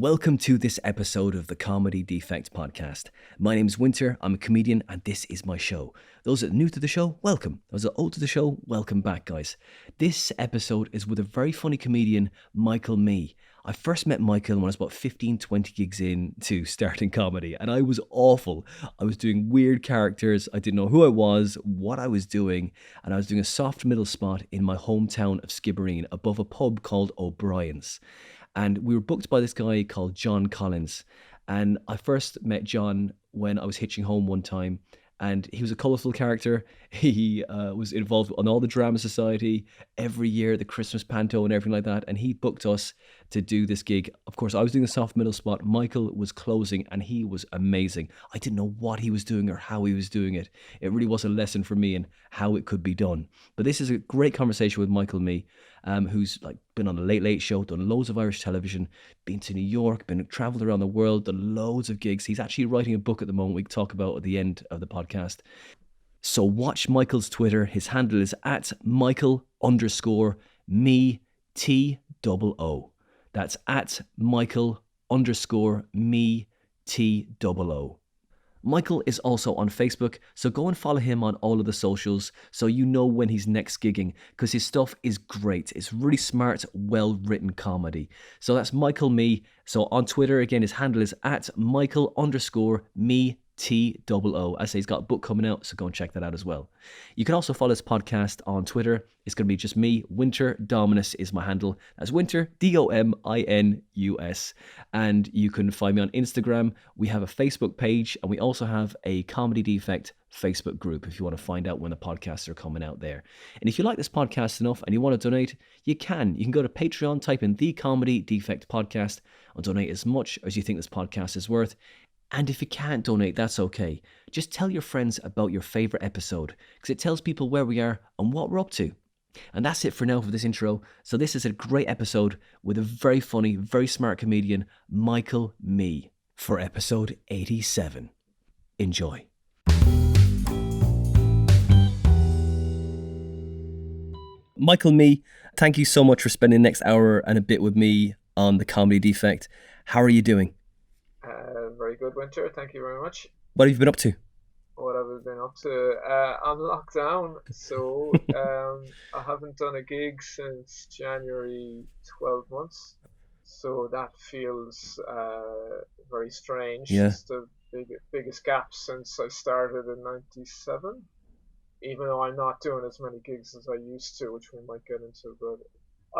Welcome to this episode of the Comedy Defect podcast. My name is Winter, I'm a comedian, and this is my show. Those that are new to the show, welcome. Those that are old to the show, welcome back, guys. This episode is with a very funny comedian, Michael Mee. I first met Michael when I was about 15, 20 gigs in to starting comedy, and I was awful. I was doing weird characters, I didn't know who I was, what I was doing, and I was doing a soft middle spot in my hometown of Skibbereen above a pub called O'Brien's. And we were booked by this guy called John Collins. And I first met John when I was hitching home one time. And he was a colourful character. He was involved on all the drama society every year, the Christmas panto and everything like that. And he booked us to do this gig. Of course, I was doing the soft middle spot. Michael was closing and he was amazing. I didn't know what he was doing or how he was doing it. It really was a lesson for me in how it could be done. But this is a great conversation with Michael Mee, who's like been on the Late Late Show, done loads of Irish television, been to New York, been traveled around the world, done loads of gigs. He's actually writing a book at the moment we can talk about at the end of the podcast. So watch Michael's Twitter. His handle is at Michael_Mee TOO. That's at Michael_Mee TOO. Michael is also on Facebook, so go and follow him on all of the socials so you know when he's next gigging, because his stuff is great. It's really smart, well-written comedy. So that's Michael Mee. So on Twitter, again, his handle is at Michael_Mee TOO. I say he's got a book coming out, so go and check that out as well. You can also follow his podcast on Twitter. It's going to be just me. Winter Dominus is my handle. That's Winter, DOMINUS. And you can find me on Instagram. We have a Facebook page, and we also have a Comedy Defect Facebook group if you want to find out when the podcasts are coming out there. And if you like this podcast enough and you want to donate, you can. You can go to Patreon, type in the Comedy Defect Podcast, and donate as much as you think this podcast is worth. And if you can't donate, that's okay. Just tell your friends about your favourite episode, because it tells people where we are and what we're up to. And that's it for now for this intro. So this is a great episode with a very funny, very smart comedian, Michael Mee, for episode 87. Enjoy. Michael Mee, thank you so much for spending the next hour and a bit with me on the Comedy Defect. How are you doing? Very good, Winter. Thank you very much. What have you been up to? What have I been up to? I'm locked down, so I haven't done a gig since January, 12 months. So that feels very strange. Yeah. It's the biggest gap since I started in 97. Even though I'm not doing as many gigs as I used to, which we might get into. But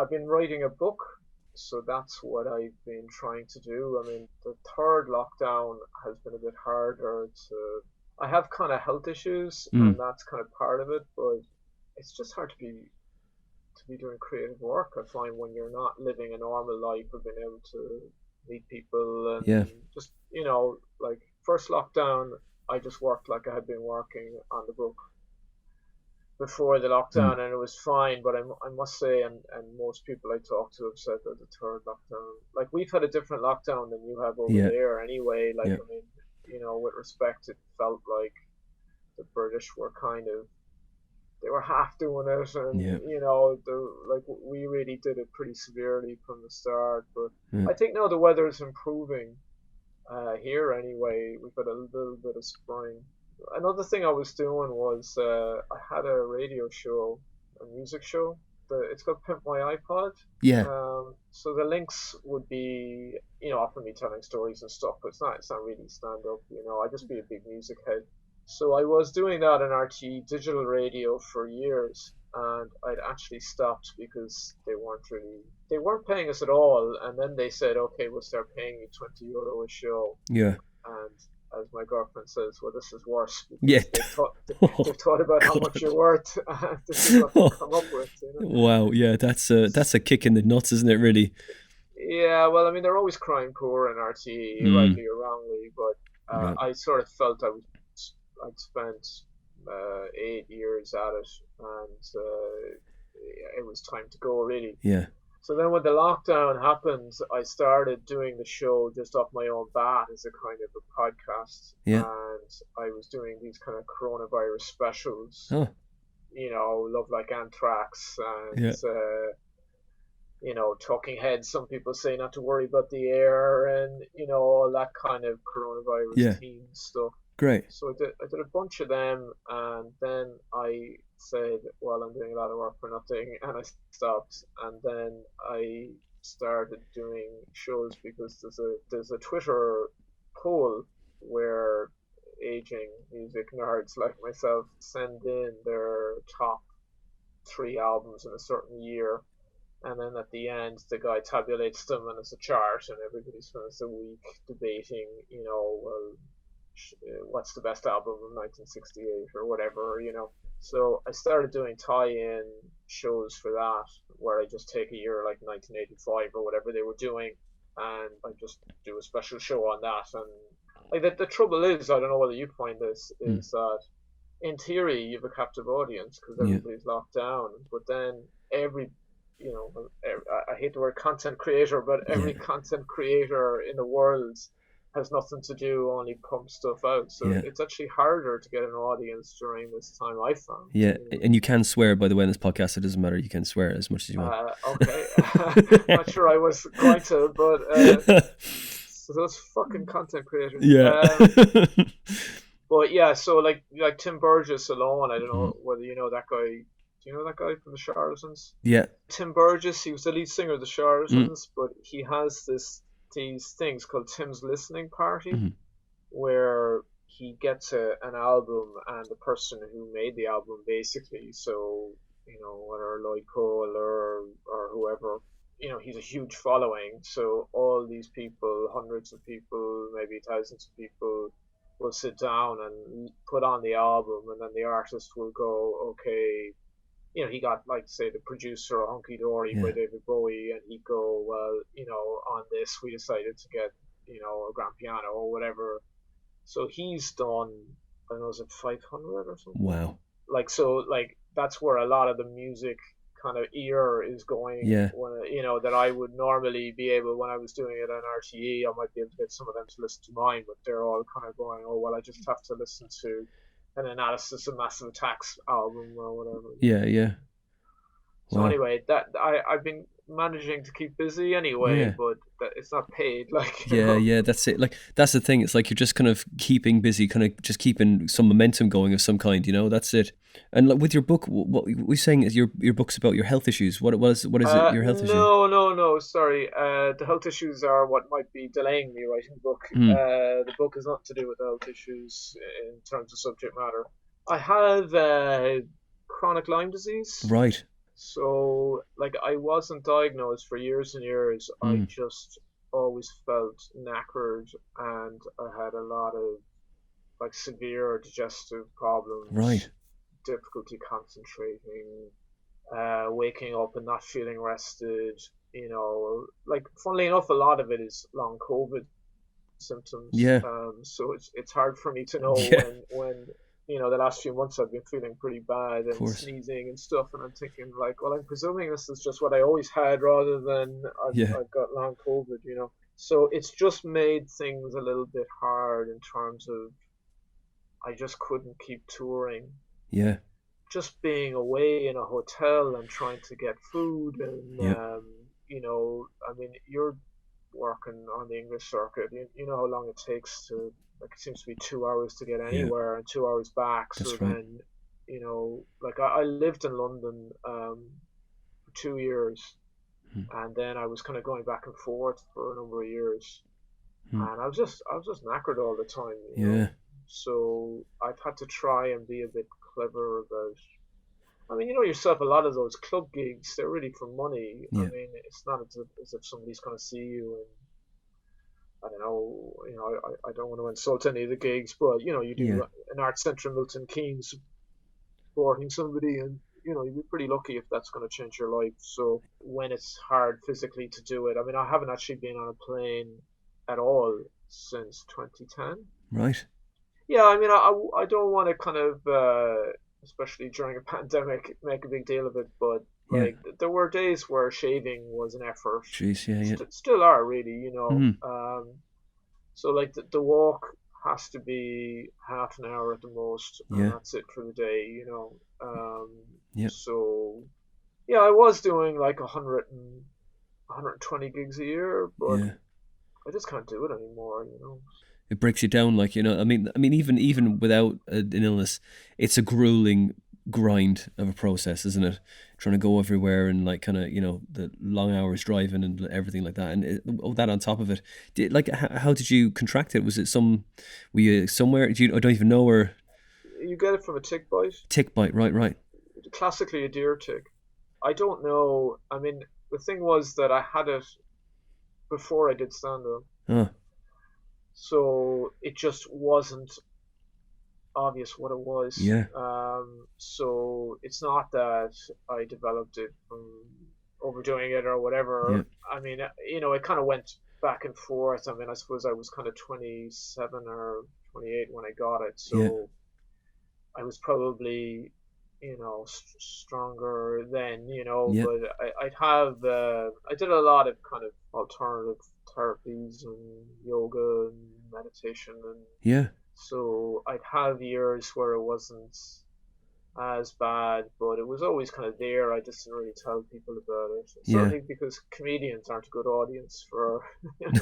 I've been writing a book. So that's what I've been trying to do. I mean, the third lockdown has been a bit harder to... I have kind of health issues, and that's kind of part of it, but it's just hard to be doing creative work. I find when you're not living a normal life of being able to meet people and just, like first lockdown, I just worked like I had been working on the book before the lockdown, and it was fine. But I must say, and most people I talk to have said that the third lockdown, like we've had a different lockdown than you have over there anyway. Like, I mean, with respect, it felt like the British were they were half doing it, and we really did it pretty severely from the start. But I think now the weather is improving here anyway. We've got a little bit of spring. Another thing I was doing was I had a radio show, a music show. It's called Pimp My iPod. Yeah. So the links would be, often me telling stories and stuff, but it's not really stand up. I'd just be a big music head. So I was doing that on RTE digital radio for years, and I'd actually stopped because they weren't paying us at all. And then they said, okay, we'll start paying you €20 a show. Yeah. And as my girlfriend says, well, this is worse. Yeah. They've thought about how much you're worth. This is what they've come up with. Wow, yeah, that's a kick in the nuts, isn't it, really? Yeah, well, I mean, they're always crying poor in RTE, rightly or wrongly, but I sort of felt I'd spent 8 years at it, and it was time to go, really. Yeah. So then when the lockdown happened, I started doing the show just off my own bat as a kind of a podcast. Yeah. And I was doing these kind of coronavirus specials. Oh. Love Like Anthrax and talking heads. Some people say not to worry about the air, and all that kind of coronavirus Yeah. theme stuff. Great. So I did a bunch of them, and then I said, well, I'm doing a lot of work for nothing, and I stopped. And then I started doing shows because there's a Twitter poll where aging music nerds like myself send in their top 3 albums in a certain year, and then at the end the guy tabulates them and it's a chart, and everybody spends a week debating, well, what's the best album of 1968 or whatever. So I started doing tie-in shows for that, where I just take a year like 1985 or whatever they were doing, and I just do a special show on that. And like the trouble is, I don't know whether you find this, is that in theory you have a captive audience because everybody's locked down, but then I hate the word content creator, but every content creator in the world has nothing to do, only pump stuff out. So it's actually harder to get an audience during this time, I found. Yeah, and you can swear, by the way, in this podcast. It doesn't matter. You can swear as much as you want. Okay. Not sure I was going to, but so those fucking content creators. Yeah. But yeah, so like Tim Burgess alone, I don't know whether you know that guy. Do you know that guy from the Charlatans? Yeah. Tim Burgess, he was the lead singer of the Charlatans, but he has these things called Tim's Listening Party, where he gets an album and the person who made the album, basically, so, whether Lloyd Cole or whoever, he's a huge following, so all these people, hundreds of people, maybe thousands of people, will sit down and put on the album, and then the artist will go, okay, he got, like, say, the producer of Hunky Dory by David Bowie, and he'd go, well, on this we decided to get, a grand piano or whatever. So he's done, I don't know, is it 500 or something? Wow. Like, so, like, that's where a lot of the music kind of ear is going. When, that I would normally be able, when I was doing it on RTE, I might be able to get some of them to listen to mine, but they're all kind of going, oh, well, I just have to listen to an Analysis of Massive Attacks album or whatever. Yeah. So anyway, that I've been managing to keep busy anyway, but it's not paid. Like that's it. Like that's the thing. It's like you're just kind of keeping busy, kind of just keeping some momentum going of some kind. That's it. And like with your book, what we're saying is your book's about your health issues. What is it? Your health issues? No. Sorry. The health issues are what might be delaying me writing the book. The book is not to do with health issues in terms of subject matter. I have chronic Lyme disease. Right. So, like, I wasn't diagnosed for years and years. I just always felt knackered, and I had a lot of, like, severe digestive problems. Right. Difficulty concentrating, waking up and not feeling rested. Like, funnily enough, a lot of it is long COVID symptoms. Yeah. So it's hard for me to know when the last few months I've been feeling pretty bad and sneezing and stuff, and I'm thinking, like, well, I'm presuming this is just what I always had rather than I've got long COVID, So it's just made things a little bit hard in terms of I just couldn't keep touring. Yeah. Just being away in a hotel and trying to get food and, I mean, you're working on the English circuit. You know how long it takes to, like, it seems to be 2 hours to get anywhere and 2 hours back. That's so right. Then, like I lived in London for 2 years, and then I was kind of going back and forth for a number of years, and I was just knackered all the time. Yeah. So I've had to try and be a bit clever about. I mean, yourself, a lot of those club gigs, they're really for money. Yeah. I mean, it's not as if somebody's going to see you and, I don't know, I don't want to insult any of the gigs, but, you do an art centre in Milton Keynes supporting somebody, and, you'd be pretty lucky if that's going to change your life. So when it's hard physically to do it, I mean, I haven't actually been on a plane at all since 2010. Right. Yeah, I mean, I don't want to kind of, especially during a pandemic, make a big deal of it, but like there were days where shaving was an effort. Jeez, yeah. Still are, really, So like the walk has to be half an hour at the most, and that's it for the day, So yeah, I was doing like 100 and 120 gigs a year, but Yeah. I just can't do it anymore, you know. It breaks you down, like, you know. I mean, even without an illness, it's a grueling grind of a process, isn't it? Trying to go everywhere and like kind of, you know, the long hours driving and everything like that, and that on top of it. How did you contract it? Was it were you somewhere? I don't even know, or You get it from a tick bite, tick bite? Right, right. classically a deer tick. I don't know. I mean, the thing was that I had it before I did stand up, Oh, so it just wasn't obvious what it was. yeah, So it's not that I developed it from overdoing it or yeah, whatever. I mean, you know, it kind of went back and forth. I mean, I suppose I was kind of 27 or 28 when I got it, yeah, so I was probably, you know, stronger then, you know, yeah, but I did a lot of kind of alternative therapies and yoga and meditation, and yeah, so I'd have years where it wasn't as bad, but it was always kind of there. I just didn't really tell people about it. yeah. Certainly because comedians aren't a good audience for, you know,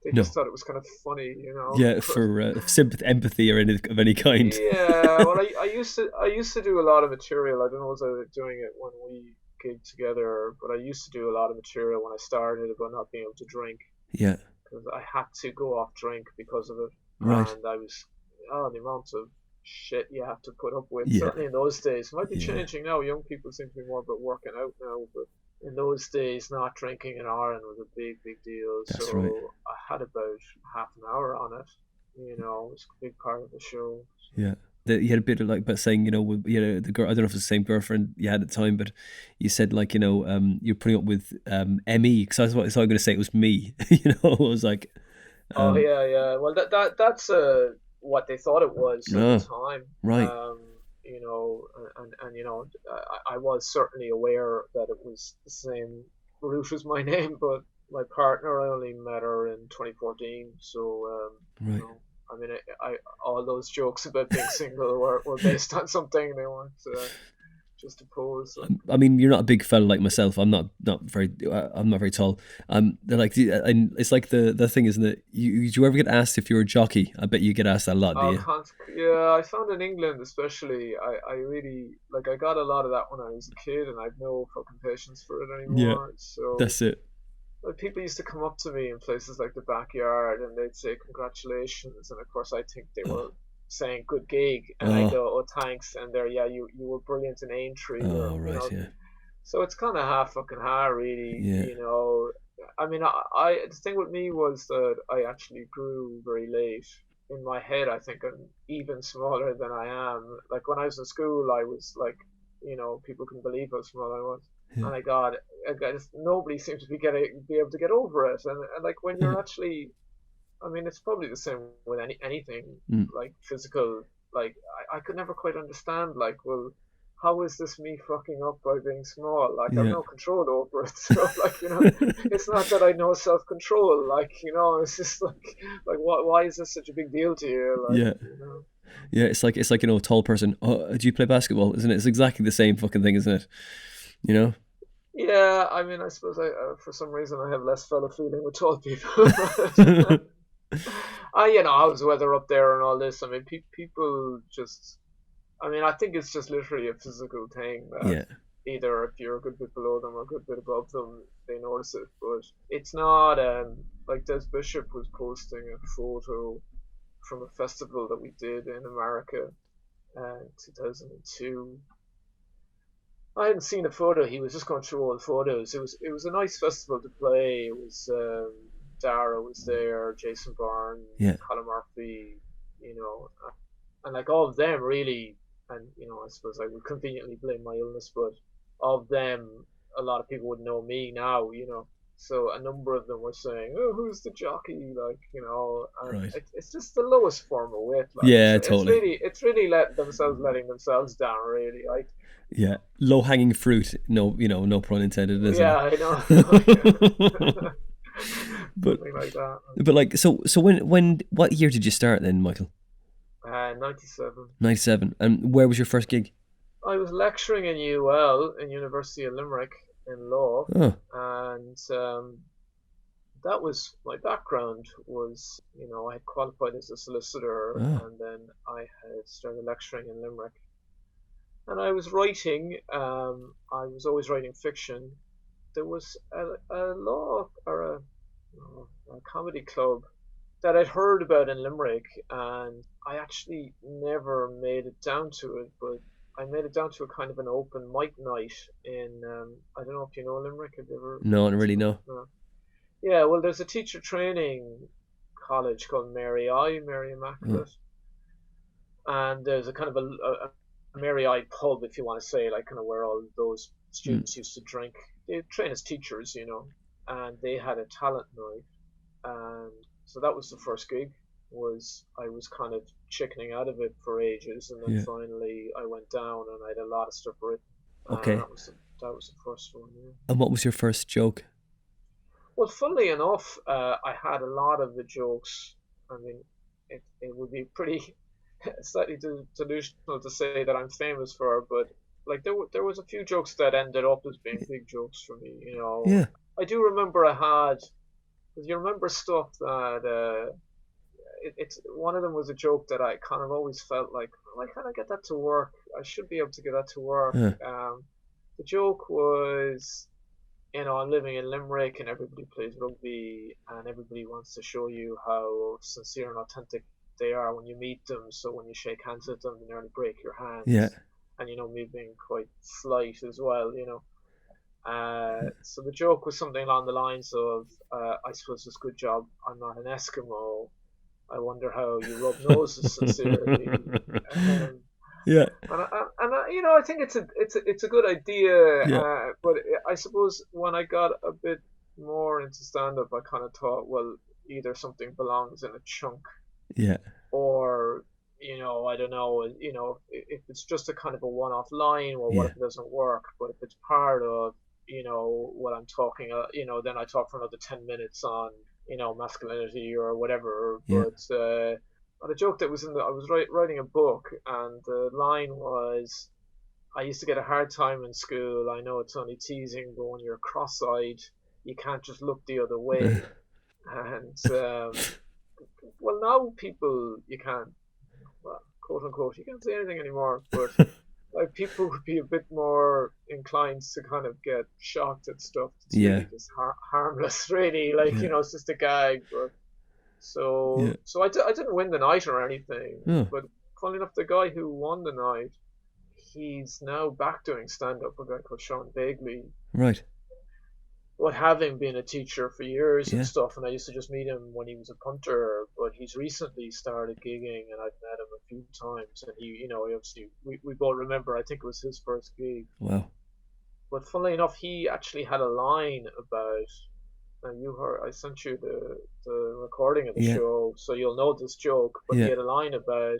they just No, thought it was kind of funny, you know. yeah, But for sympathy, empathy, or any of any kind. yeah, well, I used to do a lot of material. I don't know was I doing it when we gigged together, but I used to do a lot of material when I started about not being able to drink Yeah, because I had to go off drink because of it, right. and I was the amount of shit you have to put up with. Yeah, Certainly in those days, it might be yeah. changing now. Young people seem to be more about working out now, but in those days, not drinking in Ireland was a big deal. That's right. So I had about half an hour on it. You know, it was a big part of the show. Yeah. You had a bit of like, but saying, you know, you know, the girl. I don't know if it's the same girlfriend you had at the time, but you said like, you know, you're putting up with Me, because I was going to say it was me. You know, I was like, Oh um, yeah. Well, that's what they thought it was at the oh, time. right, You know, and you know, I was certainly aware that it was the same root as my name, but my partner, I only met her in 2014. So, you right. know, I mean, I all those jokes about being single were based on something. They weren't just a pose. Like, I mean, you're not a big fella like myself. I'm not very. I'm not very tall. They're like, and it's like the thing, isn't it? Do you ever get asked if you're a jockey? I bet you get asked that a lot, do oh, you? yeah, I found in England especially, I really like I got a lot of that when I was a kid, and I've no fucking patience for it Yeah, anymore. So that's it. like, people used to come up to me in places like the backyard, and they'd say congratulations, and of course I think they Oh, were saying good gig, and I oh, go oh thanks, and they're yeah you were brilliant in Aintree, or oh, you right, know, yeah, so it's kind of half fucking half really, yeah, you know. I mean, I the thing with me was that I actually grew very late. In my head, I think I'm even smaller than I am. Like when I was in school, I was like, you know, people can believe how small I was. yeah, And I got just, nobody seems to be able to get over it. And like when you're actually, I mean, it's probably the same with anything mm, like physical. Like I could never quite understand. Like, well, how is this me fucking up by being small? Like I've yeah, no control over it. So like you know, it's not that I know self control. Like you know, it's just like why is this such a big deal to you? Like yeah. you know. Yeah, it's like, you know, a tall person. Oh, do you play basketball? Isn't it? It's exactly the same fucking thing, isn't it? You know? Yeah, I mean, I suppose for some reason, I have less fellow feeling with tall people. I, you know, how's the weather up there and all this? I mean, people just I mean, I think it's just literally a physical thing that Yeah, either if you're a good bit below them or a good bit above them, they notice it. But it's not like Des Bishop was posting a photo from a festival that we did in America in 2002. I hadn't seen a photo. He was just going through all the photos. It was a nice festival to play. It was Dara was there, Jason Byrne, yeah, Colin Murphy, you know, and like all of them really, and you know, I suppose I would conveniently blame my illness, but of them, a lot of people would know me now, you know. So a number of them were saying, "Oh, who's the jockey?" Like, you know, and right. it's just the lowest form of wit. Like, Yeah, totally. it's really letting themselves down. Really, I Yeah, low hanging fruit. No, you know, no pun intended, isn't yeah, I know, it? but something like that. but like, so when what year did you start then, Michael? 97. 97. And where was your first gig? I was lecturing in UL in University of Limerick in law, Oh. and that was my background. Was I had qualified as a solicitor, Oh. and then I had started lecturing in Limerick, and I was writing. I was always writing fiction. There was a law or a comedy club that I'd heard about in Limerick, and I actually never made it down to it, but I made it down to a kind of an open mic night in I don't know if you know Limerick. Have you ever No, not been really, to? no. No. Yeah, well, there's a teacher training college called Mary Oh. Immaculate, and there's a kind of a Mary I pub, if you want to say, like kind of where all those Mm. students used to drink. They train as teachers, and they had a talent night, and so that was the first gig. Was I was kind of chickening out of it for ages, and then Yeah. finally I went down, and I had a lot of stuff written, and Okay. that was the first one. Yeah. And what was your first joke? Well, funnily enough, I had a lot of the jokes. I mean, it would be pretty slightly delusional to say that I'm famous for, but like there was a few jokes that ended up as being big jokes for me. Yeah. I do remember I had, because you remember stuff that it's one of them was a joke that I kind of always felt like, why can't I get that to work? I should be able to get that to work. Huh. The joke was, I'm living in Limerick and everybody plays rugby and everybody wants to show you how sincere and authentic they are when you meet them. So when you shake hands with them, they nearly break your hands. Yeah. And, me being quite slight as well, So the joke was something along the lines of, I suppose it's a good job I'm not an Eskimo. I wonder how you rub noses sincerely. Yeah. I think it's a good idea. Yeah. But I suppose when I got a bit more into stand up, I kind of thought, well, either something belongs in a chunk, Yeah. or I don't know, if it's just a kind of a one-off line, well, what Yeah. if it doesn't work? But if it's part of what I'm talking, then I talk for another 10 minutes on masculinity or whatever. Yeah. But a joke that was I was writing a book, and the line was, I used to get a hard time in school. I know it's only teasing, but when you're cross-eyed, you can't just look the other way. And well, now people, you can't, well, quote unquote, you can't say anything anymore. But like, people would be a bit more inclined to kind of get shocked at stuff that's really just harmless, really. Like, it's just a gag. But so I didn't win the night or anything. But funnily enough, the guy who won the night, he's now back doing stand-up, a guy called Sean Bagley. Right. But having been a teacher for years and Yeah. stuff, and I used to just meet him when he was a punter, but he's recently started gigging, and I've met him a few times, and he obviously, we both remember, I think it was his first gig. Wow. But funnily enough, he actually had a line about, and I sent you the recording of the show, so you'll know this joke, but he had a line about,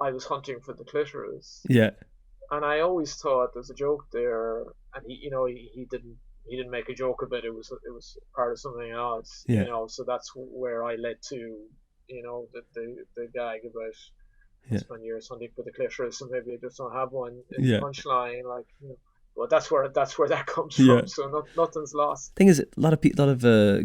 I was hunting for the clitoris. Yeah. And I always thought there's a joke there, and he didn't make a joke about it. It was part of something else. So that's where I led to, the gag about spend years hunting for the clitoris, and maybe I just don't have one in the punchline, like, well, that's where that comes from. So nothing's lost. Thing is, a lot of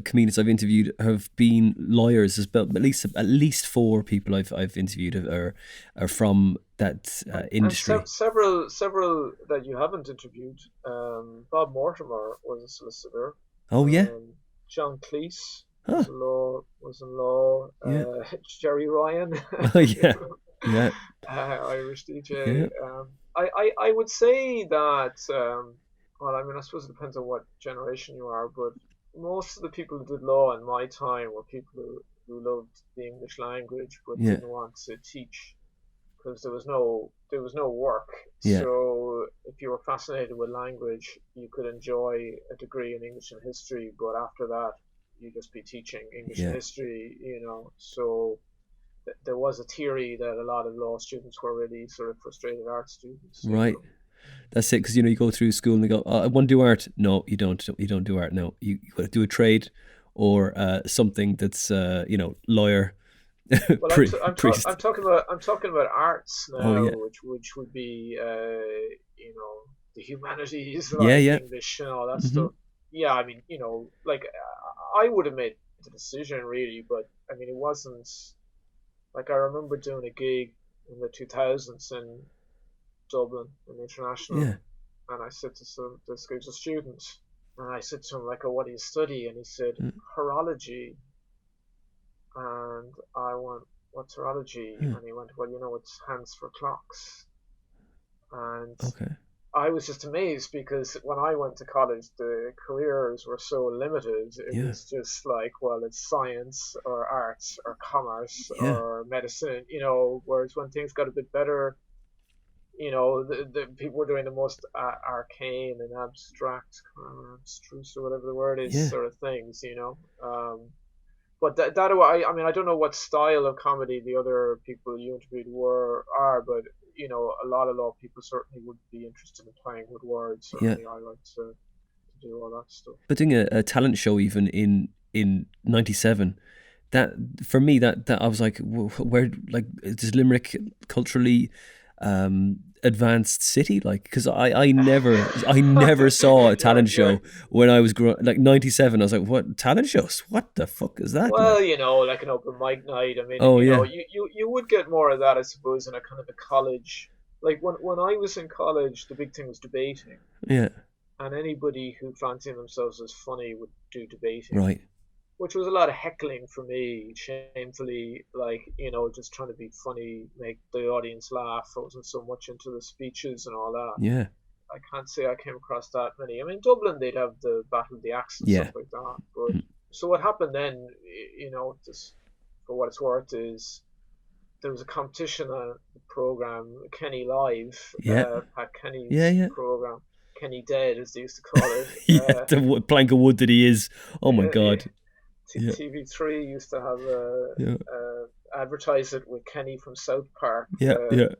comedians I've interviewed have been lawyers as well. At least 4 people I've interviewed are from that industry. And several that you haven't interviewed. Bob Mortimer was a solicitor. Oh yeah. John Cleese was in law. Jerry Ryan. Oh yeah. Yeah. Irish DJ. Yeah. I would say that, well, I mean, I suppose it depends on what generation you are, but most of the people who did law in my time were people who loved the English language but didn't want to teach, because there was no work. So if you were fascinated with language, you could enjoy a degree in English and history, but after that, you'd just be teaching English and history, so there was a theory that a lot of law students were really sort of frustrated art students. Right. That's it, because you go through school and they go, I want to do art. No, you don't. You don't do art. No, you got to do a trade or something that's lawyer. Well, I'm talking about arts now, which would be the humanities, Yeah, like yeah. English and all that Hmm. stuff. Yeah, I mean, like I would have made the decision really, but I mean, it wasn't like I remember doing a gig in the 2000s in Dublin, in the International, Yeah. and I said to this guy's a student, and I said to him like, "Oh, what do you study?" And he said, Mm, "Horology." And I went, "What's horology?" yeah. And he went, "Well, it's hands for clocks." And Okay. I was just amazed because when I went to college, the careers were so limited. It Yeah. was just like, well, it's science or arts or commerce Yeah. or medicine, whereas when things got a bit better, the people were doing the most arcane and abstract, abstruse or whatever the word is, Yeah. sort of things. But I mean, I don't know what style of comedy the other people you interviewed are, but a lot of law people certainly would be interested in playing with words. Yeah. Certainly, I like to do all that stuff. But doing a talent show even in '97, that for me that I was like, where like is Limerick culturally advanced city, like, because I never saw a talent You're show when I was like '97. I was like, what talent shows, what the fuck is that, well, like? like an open mic night. I mean, Oh yeah. you would get more of that, I suppose, in a kind of a college. Like when I was in college, the big thing was debating, Yeah. and anybody who fancied themselves as funny would do debating, Right. which was a lot of heckling for me, shamefully, like, just trying to be funny, make the audience laugh. I wasn't so much into the speeches and all that. Yeah. I can't say I came across that many. I mean, Dublin, they'd have the Battle of the Axe and stuff Yeah. like that. But Mm. so what happened then, just for what it's worth, is there was a competition on the program, Kenny Live, Yeah. Pat Yeah. Kenny's Yeah. program, Kenny Dead, as they used to call it. Yeah. The plank of wood that he is. Oh my Yeah, god. Yeah. TV3 used to have Yeah. advertise it with Kenny from South Park. Yeah. Yeah.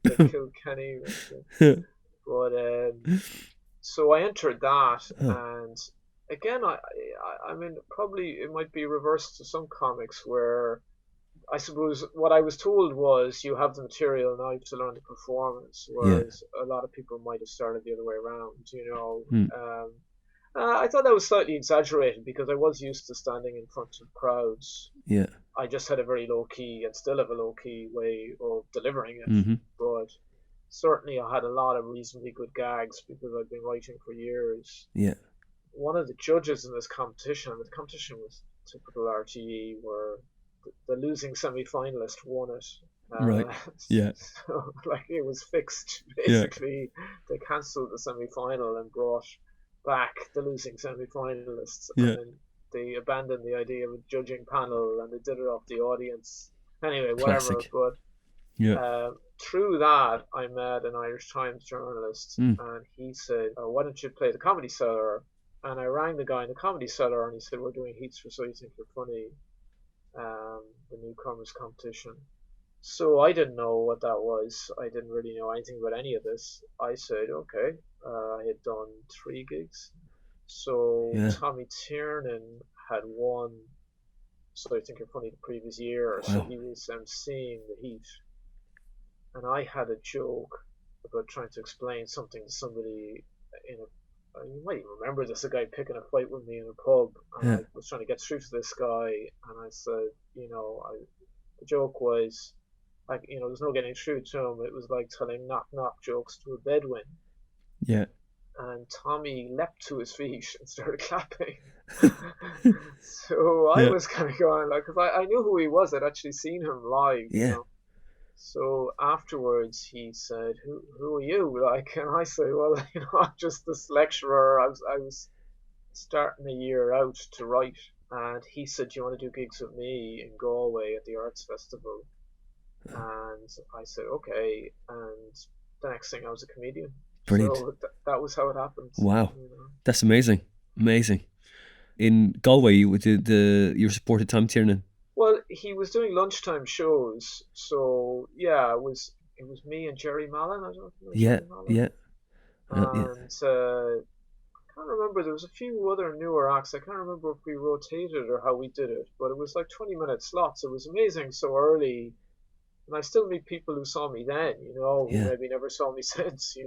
They killed Kenny. But so I entered that, Oh, and again, I mean, probably it might be reversed to some comics where I suppose what I was told was you have the material now to learn the performance, yeah. whereas a lot of people might have started the other way around. Mm. I thought that was slightly exaggerated because I was used to standing in front of crowds. Yeah. I just had a very low key and still have a low key way of delivering it. Mm-hmm. But certainly I had a lot of reasonably good gags because I'd been writing for years. Yeah. One of the judges in this competition, the competition was typical RTE, where the losing semi-finalist won it. Right. Yeah. So, like, it was fixed. Yeah. Basically, they cancelled the semi-final and brought back the losing semi-finalists, and Yeah. then they abandoned the idea of a judging panel and they did it off the audience. Anyway, whatever. Classic. But Yeah. through that, I met an Irish Times journalist, Mm. and he said, "Oh, why don't you play the Comedy Cellar?" And I rang the guy in the Comedy Cellar, and he said, "We're doing heats for So You Think You're Funny, the newcomers competition." So I didn't know what that was. I didn't really know anything about any of this. I said, okay. I had done 3 gigs. So Yeah. Tommy Tiernan had won So I Think You're Funny the previous year, so Wow. he was emceeing the heat. And I had a joke about trying to explain something to somebody in a you might even remember this, a guy picking a fight with me in a pub, and Yeah. I was trying to get through to this guy, and I said, the joke was, like, there's no getting through to him. It was like telling knock knock jokes to a Bedouin. Yeah. And Tommy leapt to his feet and started clapping. So I Yeah. was kind of going, like, because I knew who he was. I'd actually seen him live. Yeah. So afterwards he said, who are you? Like, and I said, well, I'm just this lecturer. I was starting a year out to write. And he said, do you want to do gigs with me in Galway at the Arts Festival? And I said, okay. And the next thing I was a comedian. Brilliant. So that was how it happened. Wow. That's amazing. Amazing. In Galway, you supported Tom Tiernan. Well, he was doing lunchtime shows, so yeah, it was me and Jerry Mallon. I don't know if you know Yeah. Jerry Mallon. Yeah. Yeah. And I can't remember. There was a few other newer acts. I can't remember if we rotated or how we did it, but it was like 20-minute slots. It was amazing so early, and I still meet people who saw me then, who Yeah. maybe never saw me since.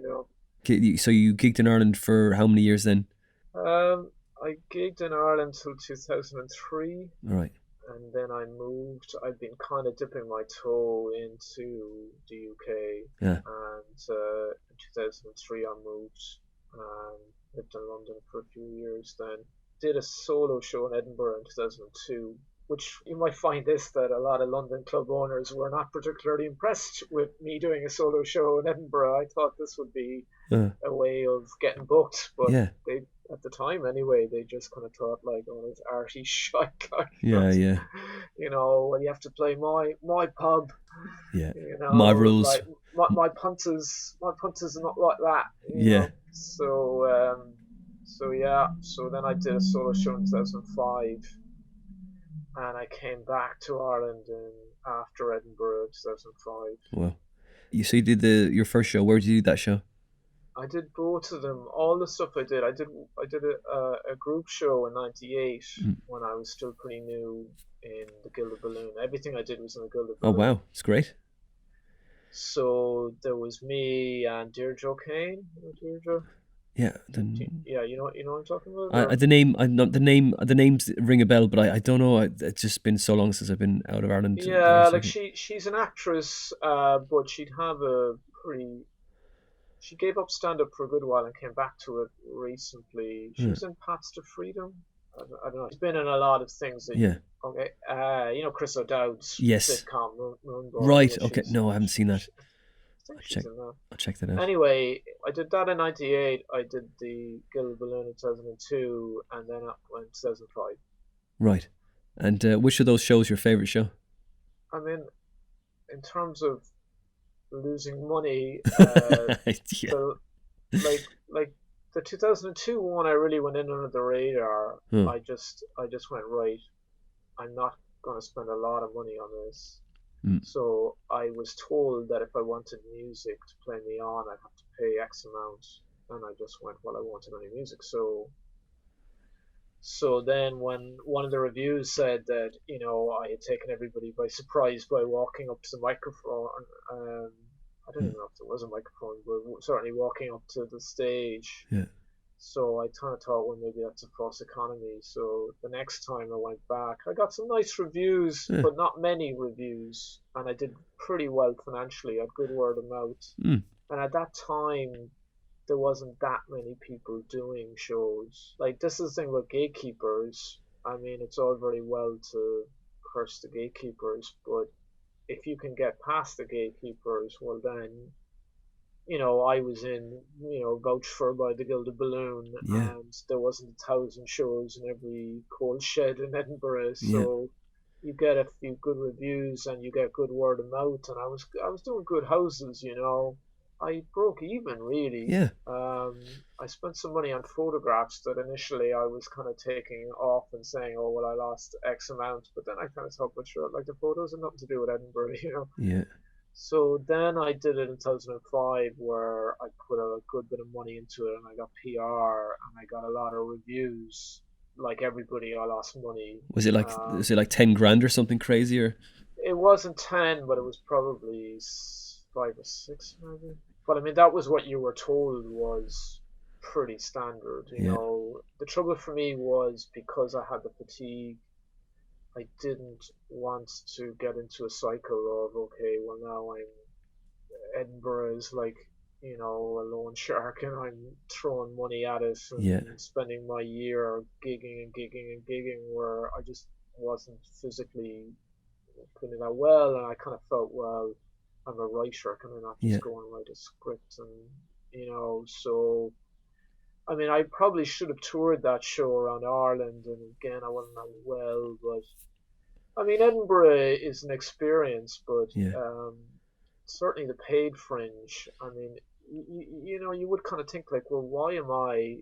So you gigged in Ireland for how many years then? I gigged in Ireland till 2003, All right. and then I moved. I'd been kind of dipping my toe into the UK, Yeah. and in 2003 I moved and lived in London for a few years. Then did a solo show in Edinburgh in 2002, which you might find this that a lot of London club owners were not particularly impressed with me doing a solo show in Edinburgh. I thought this would be a way of getting booked, but Yeah. they, at the time anyway, they just kind of thought like, oh, it's arty shite guy. Yeah. Yeah. You know, well, you have to play my pub. Yeah. You know, My rules. like my punters are not like that. You Yeah. know, so yeah, so then I did a solo show in 2005, and I came back to Ireland after Edinburgh 2005. Well, you did your first show. Where did you do that show? I did both of them. All the stuff I did a group show in '98 when I was still pretty new in the Gilded Balloon. Everything I did was in the Gilded Balloon. Oh wow, it's great. So there was me and Deirdre O'Kane. You know Deirdre? Yeah. Yeah, you know what I'm talking about. The names ring a bell, but I don't know. It's just been so long since I've been out of Ireland. Yeah, like she's an actress, but she'd have a pretty. She gave up stand up for a good while and came back to it recently. She was in Paths to Freedom. I don't know. She's been in a lot of things. Okay. You know Chris O'Dowd's sitcom Moonball. Right. Okay. No, I haven't seen that. I'll check that out. Anyway, I did that in '98. I did the Gilded Balloon in 2002, and then I went 2005. Right. And which of those shows your favorite show? I mean, in terms of losing money, like the 2002 one, I really went in under the radar. I just went, right, I'm not going to spend a lot of money on this. So I was told that if I wanted music to play me on, I'd have to pay X amount, and I just went, well, I wanted any music. So then when one of the reviews said that, you know, I had taken everybody by surprise by walking up to the microphone, I don't even know if there was a microphone, but certainly walking up to the stage. Yeah. So I kind of thought, well, maybe that's a false economy. So the next time I went back, I got some nice reviews, but not many reviews. And I did pretty well financially. I had good word of mouth. And at that time, there wasn't that many people doing shows. Like, this is the thing with gatekeepers. I mean, it's all very well to curse the gatekeepers, but if you can get past the gatekeepers, well then, you know, I was in, you know, vouched for by the Gilded Balloon, and there wasn't 1,000 shows in every coal shed in Edinburgh, so you get a few good reviews and you get good word of mouth, and I was doing good houses, you know. I broke even, really. Yeah. I spent some money on photographs that initially I was kind of taking off and saying, oh, well, I lost X amount, but then I kind of thought, but sure, like, the photos have nothing to do with Edinburgh, you know. Yeah. So then I did it in 2005, where I put a good bit of money into it, and I got PR, and I got a lot of reviews. Like everybody, I lost money. Was it like 10 grand or something crazy, or? It wasn't 10, but it was probably 5 or 6 maybe. But I mean, that was what you were told was pretty standard. You know, the trouble for me was because I had the fatigue. I didn't want to get into a cycle of, okay, well, now Edinburgh is like, you know, a loan shark, and I'm throwing money at it and spending my year gigging and gigging and gigging, where I just wasn't physically putting it out well, and I kind of felt, well, I'm a writer, can I not just go and write a script? And, you know, so I mean, I probably should have toured that show around Ireland, and again, I wasn't that well, but I mean, Edinburgh is an experience, but certainly the paid fringe, I mean, you know, you would kind of think like, well, why am I,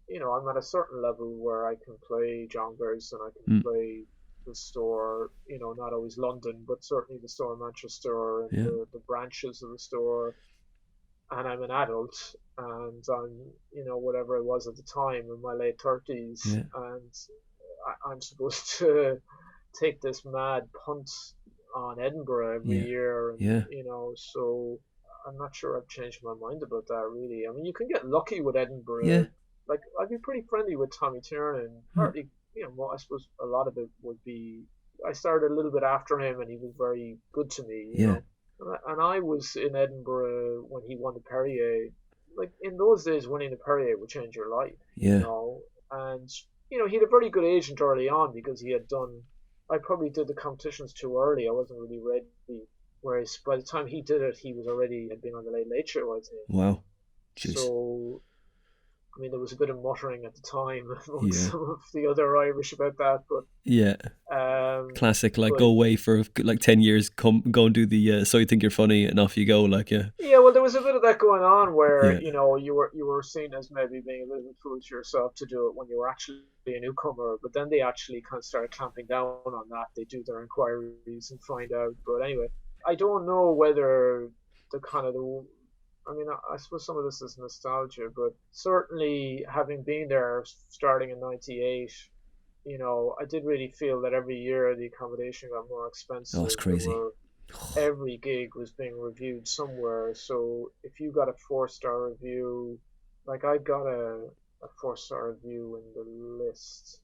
you know, I'm at a certain level where I can play John Gerson, I can play the store, you know, not always London, but certainly the store in Manchester and the branches of the store. And I'm an adult, and I'm, you know, whatever I was at the time, in my late 30s, and I'm supposed to take this mad punt on Edinburgh every year, and, you know, so I'm not sure I've changed my mind about that really. I mean, you can get lucky with Yeah. Edinburgh. Like, I'd be pretty friendly with Tommy Tiernan. Mm. Partly, well, I suppose a lot of it would be I started a little bit after him, and he was very good to me, Yeah. And I was in Edinburgh when he won the Perrier. Like in those days, winning the Perrier would change your life, Yeah. And he had a very good agent early on because he had done. I probably did the competitions too early. I wasn't really ready. Whereas by the time he did it, he was already had been on the Late Late Show, I think. Wow. Jeez. So I mean, there was a bit of muttering at the time amongst Yeah. some of the other Irish about that, Yeah. um, Classic, like but go away for like 10 years, come go and do the so you think you're funny, and off you go. Like yeah. yeah, well, there was a bit of that going on where Yeah. you were seen as maybe being a little bit fool to yourself to do it when you were actually a newcomer, but then they actually kind of started clamping down on that. They do their inquiries and find out. But anyway, I don't know whether the kind of the I mean, I suppose some of this is nostalgia, but certainly having been there starting in '98, I did really feel that every year the accommodation got more Oh, it's expensive. crazy. Every gig was being reviewed somewhere. So if you got a 4-star review, like I got a 4-star review in the list,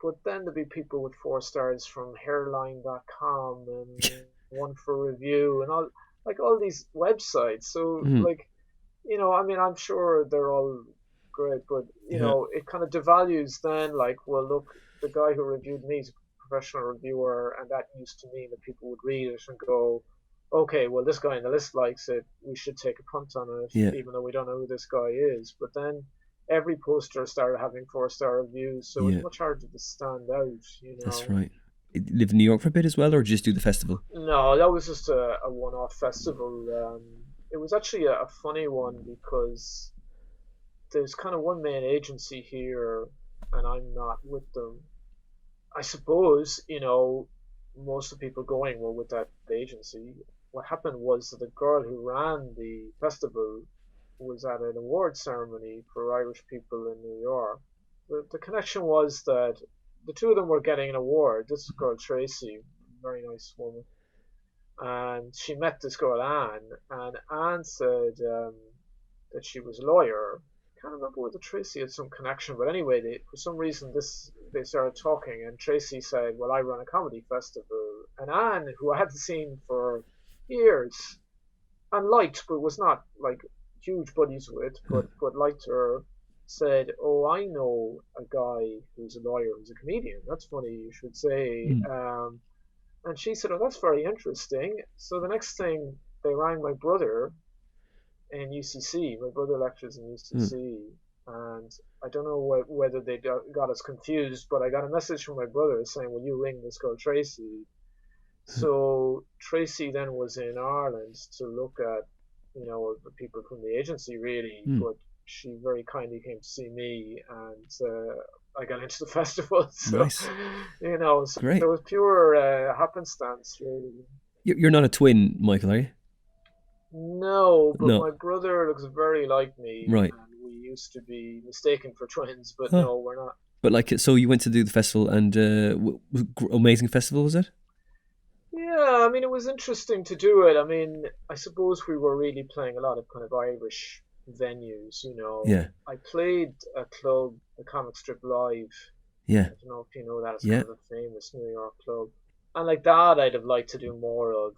but then there'd be people with 4 stars from hairline.com and one for review and all these websites. So Mm. like, I mean, I'm sure they're all great, but Yeah. it kind of devalues then. Like, well, look, the guy who reviewed me is a professional reviewer, and that used to mean that people would read it and go, okay, well, this guy in the list likes it. We should take a punt on it, Yeah. even though we don't know who this guy is. But then every poster started having 4-star reviews, so it's Yeah. much harder to stand out. That's right. Live in New York for a bit as well, or just do the festival? No, that was just a one-off festival. It was actually a funny one because there's kind of one main agency here, and I'm not with them. I suppose, most of the people going were with that agency. What happened was that the girl who ran the festival was at an award ceremony for Irish people in New York. The connection was that the two of them were getting an award. This girl, Tracy, very nice woman, and she met this girl, Anne, and Anne said that she was a lawyer. I can't remember whether Tracy had some connection, but anyway, for some reason they started talking, and Tracy said, "Well, I run a comedy festival," and Anne, who I hadn't seen for years and liked, but was not like huge buddies with, but liked her, said, "Oh, I know a guy who's a lawyer who's a comedian. That's funny, you should say." Mm. And she said, "Oh, that's very interesting." So the next thing, they rang my brother in UCC. My brother lectures in Mm. UCC, and I don't know whether they got us confused, but I got a message from my brother saying, "Will you ring this girl Tracy?" So Tracy then was in Ireland to look at, the people from the agency really, Mm. but she very kindly came to see me, and I got into the festival. So, Nice. so Great. it was pure happenstance, really. You're not a twin, Michael, are you? No, but No. my brother looks very like me, Right. and we used to be mistaken for twins, but Huh. no, we're not. But like, so you went to do the festival, and amazing festival, was it? Yeah, I mean, it was interesting to do it. I mean, I suppose we were really playing a lot of kind of Irish venues. Yeah. I played a club, the Comic Strip Live. Yeah. I don't know if you know that. It's Yeah. kind of a famous New York club. And like that, I'd have liked to do more of.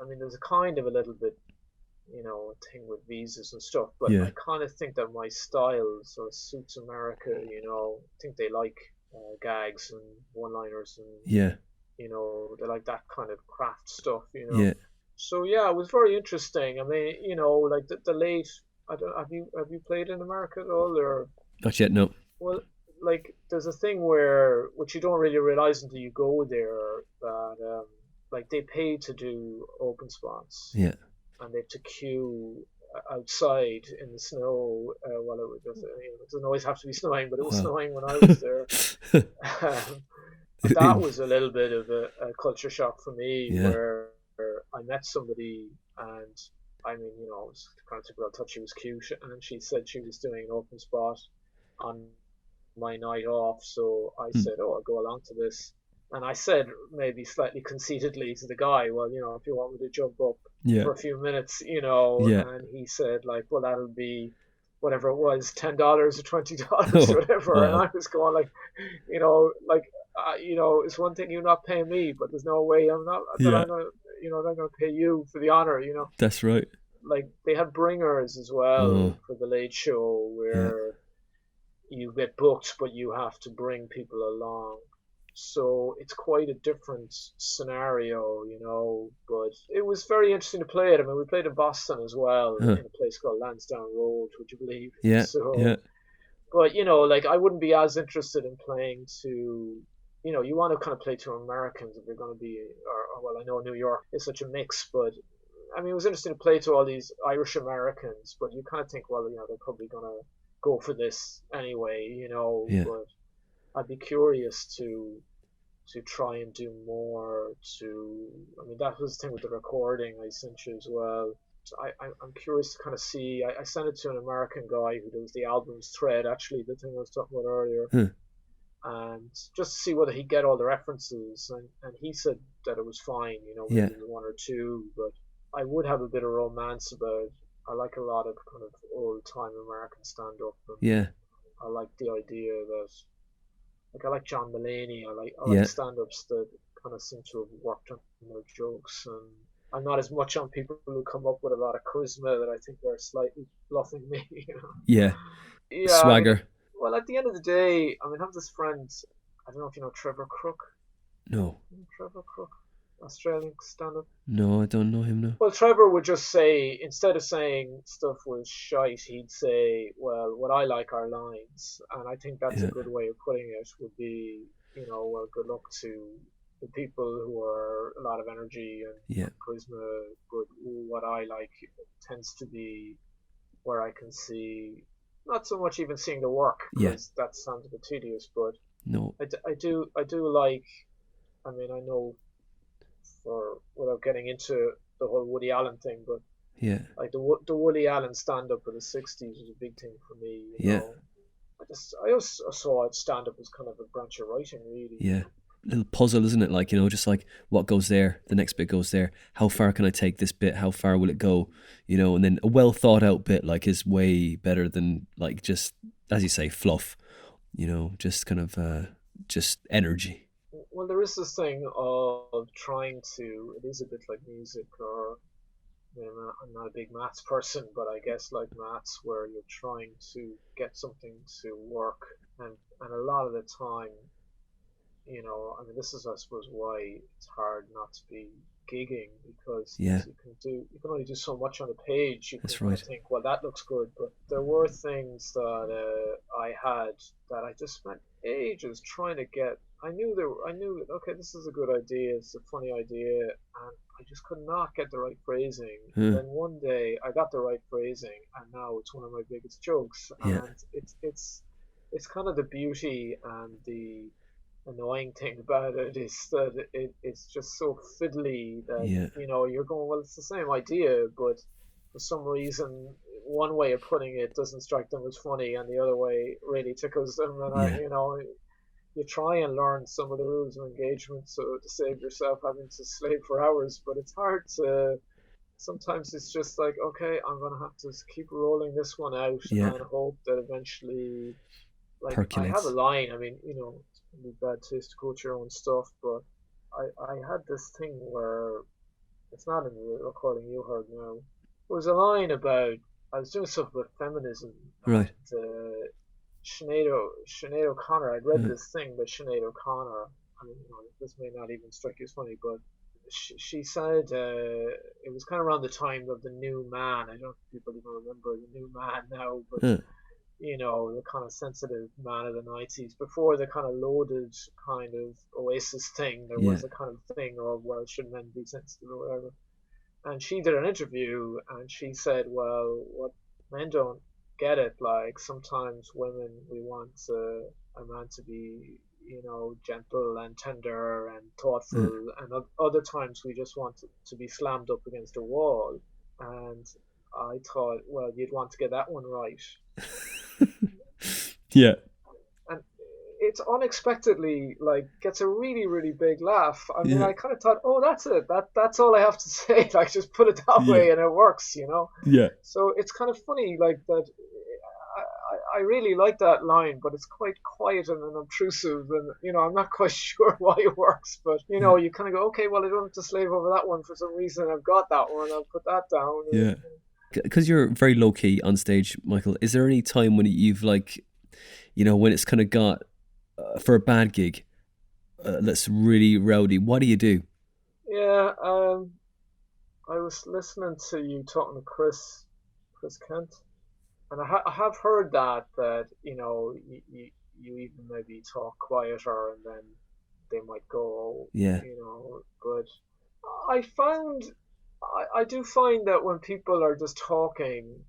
I mean, there's a kind of a little bit, a thing with visas and stuff, but Yeah. I kind of think that my style sort of suits America. I think they like gags and one-liners and Yeah. they like that kind of craft stuff. Yeah. So yeah, it was very interesting. I mean, like the late. I don't have you played in America at all or Not yet. No. well, like there's a thing where which you don't really realize until you go there that like they pay to do open spots Yeah. and they have to queue outside in the snow while it doesn't always have to be snowing, but it was Wow. snowing when I was there. That was a little bit of a culture shock for me, Yeah. where I met somebody, and I mean, I was kind of typical. I thought she was cute, and she said she was doing an open spot on my night off, so I Hmm. said, "Oh, I'll go along to this." And I said, maybe slightly conceitedly to the guy, well, if you want me to jump up Yeah. for a few minutes, Yeah. and he said, like, well, that'll be whatever it was, $10 or $20 or Oh, whatever. And wow. I was going like, it's one thing you're not paying me, but there's no way I'm not that Yeah. I'm gonna, that I'm gonna pay you for the honor. That's right. Like they have bringers as well Oh, for the Late Show yeah. where you get booked, but you have to bring people along. So it's quite a different scenario, But it was very interesting to play it. I mean, we played in Boston as well, Huh. in a place called Lansdowne Road, would you believe? Yeah. So, Yeah. but like I wouldn't be as interested in playing to, you want to kind of play to Americans if you're going to be, or well, I know New York is such a mix, but I mean, it was interesting to play to all these Irish Americans, but you kind of think, well, they're probably going to go for this anyway, Yeah. But I'd be curious to try and do more to. I mean, that was the thing with the recording I sent you as well. So I'm curious to kind of see. I sent it to an American guy who does the albums thread, actually, the thing I was talking about earlier, Huh. and just to see whether he'd get all the references. And he said that it was fine, Yeah. maybe one or two, but I would have a bit of romance about it. I like a lot of kind of old time American stand up. Yeah. I like the idea that, like, I like John Mulaney. I Yeah. like stand ups that kind of seem to have worked on their jokes. And I'm not as much on people who come up with a lot of charisma that I think they're slightly bluffing me. Yeah. Yeah, I mean, Swagger. well, at the end of the day, I mean, I have this friend. I don't know if you know Trevor Crook. No. Trevor Crook, Australian stand up. No, I don't know him. No. Well, Trevor would just say, instead of saying stuff was shite, he'd say, well, what I like are lines. And I think that's a Yeah. good way of putting it, would be, well, good luck to the people who are a lot of energy and Yeah. charisma. But what I like tends to be where I can see, not so much even seeing the work, Yeah. because that sounds a bit tedious, but No. I do like, I mean, I know, without getting into the whole Woody Allen thing, but Yeah. like the Woody Allen stand up of the '60s was a big thing for me. Yeah. I also saw stand up as kind of a branch of writing, really. Yeah. Little puzzle, isn't it? Like, just like what goes there, the next bit goes there. How far can I take this bit? How far will it go? And then a well thought out bit like is way better than like just, as you say, fluff. Just kind of just energy. Well, there is this thing of trying to. It is a bit like music, or I'm not a big maths person, but I guess like maths, where you're trying to get something to work, and a lot of the time, I mean, this is, I suppose, why it's hard not to be gigging, because Yeah. you can only do so much on a page. You can That's kind right. of think, well, that looks good, but there were things that I had that I just spent ages trying to get. I knew that, okay, this is a good idea, it's a funny idea, and I just could not get the right phrasing. And then one day I got the right phrasing, and now it's one of my biggest jokes. Yeah. And it's kind of the beauty and the annoying thing about it is that it's just so fiddly that Yeah. you're going, well, it's the same idea, but for some reason one way of putting it doesn't strike them as funny, and the other way really tickles them. And Yeah. you try and learn some of the rules of engagement so to save yourself having to slave for hours, but it's hard to. Sometimes it's just like, okay, I'm gonna have to keep rolling this one out Yeah. and hope that eventually, like, I have Percolates. a line. I mean, it's really bad taste to quote your own stuff, but I had this thing where it's not in the recording you heard now. It was a line about, I was doing stuff about feminism, Right. and Sinead O'Connor. I'd read this thing by Sinead O'Connor. I mean, this may not even strike you as funny, but she said it was kind of around the time of the New Man. I don't know if people even remember the New Man now, but the kind of sensitive man of the '90s. Before the kind of loaded kind of Oasis thing, there was a kind of thing of, well, should men be sensitive or whatever. And she did an interview, and she said, well, what men don't get it, like, sometimes women, we want a man to be, gentle and tender and thoughtful, and other times we just want to be slammed up against a wall. And I thought, well, you'd want to get that one right. Yeah. And it's unexpectedly like gets a really really big laugh. I mean, Yeah. I kind of thought, oh, that's it. That's all I have to say. Like, just put it that Yeah. way, and it works, you know. Yeah. So it's kind of funny, like that. I really like that line, but it's quite quiet and unobtrusive, and I'm not quite sure why it works. But Yeah. you kind of go, okay, well, I don't have to slave over that one for some reason. I've got that one. I'll put that down. Yeah. Because you're very low key on stage, Michael. Is there any time when you've like, when it's kind of got for a bad gig that's really rowdy? What do you do? Yeah. I was listening to you talking to Chris Kent. And I have heard that you even maybe talk quieter and then they might go, Yeah. But I do find that when people are just talking,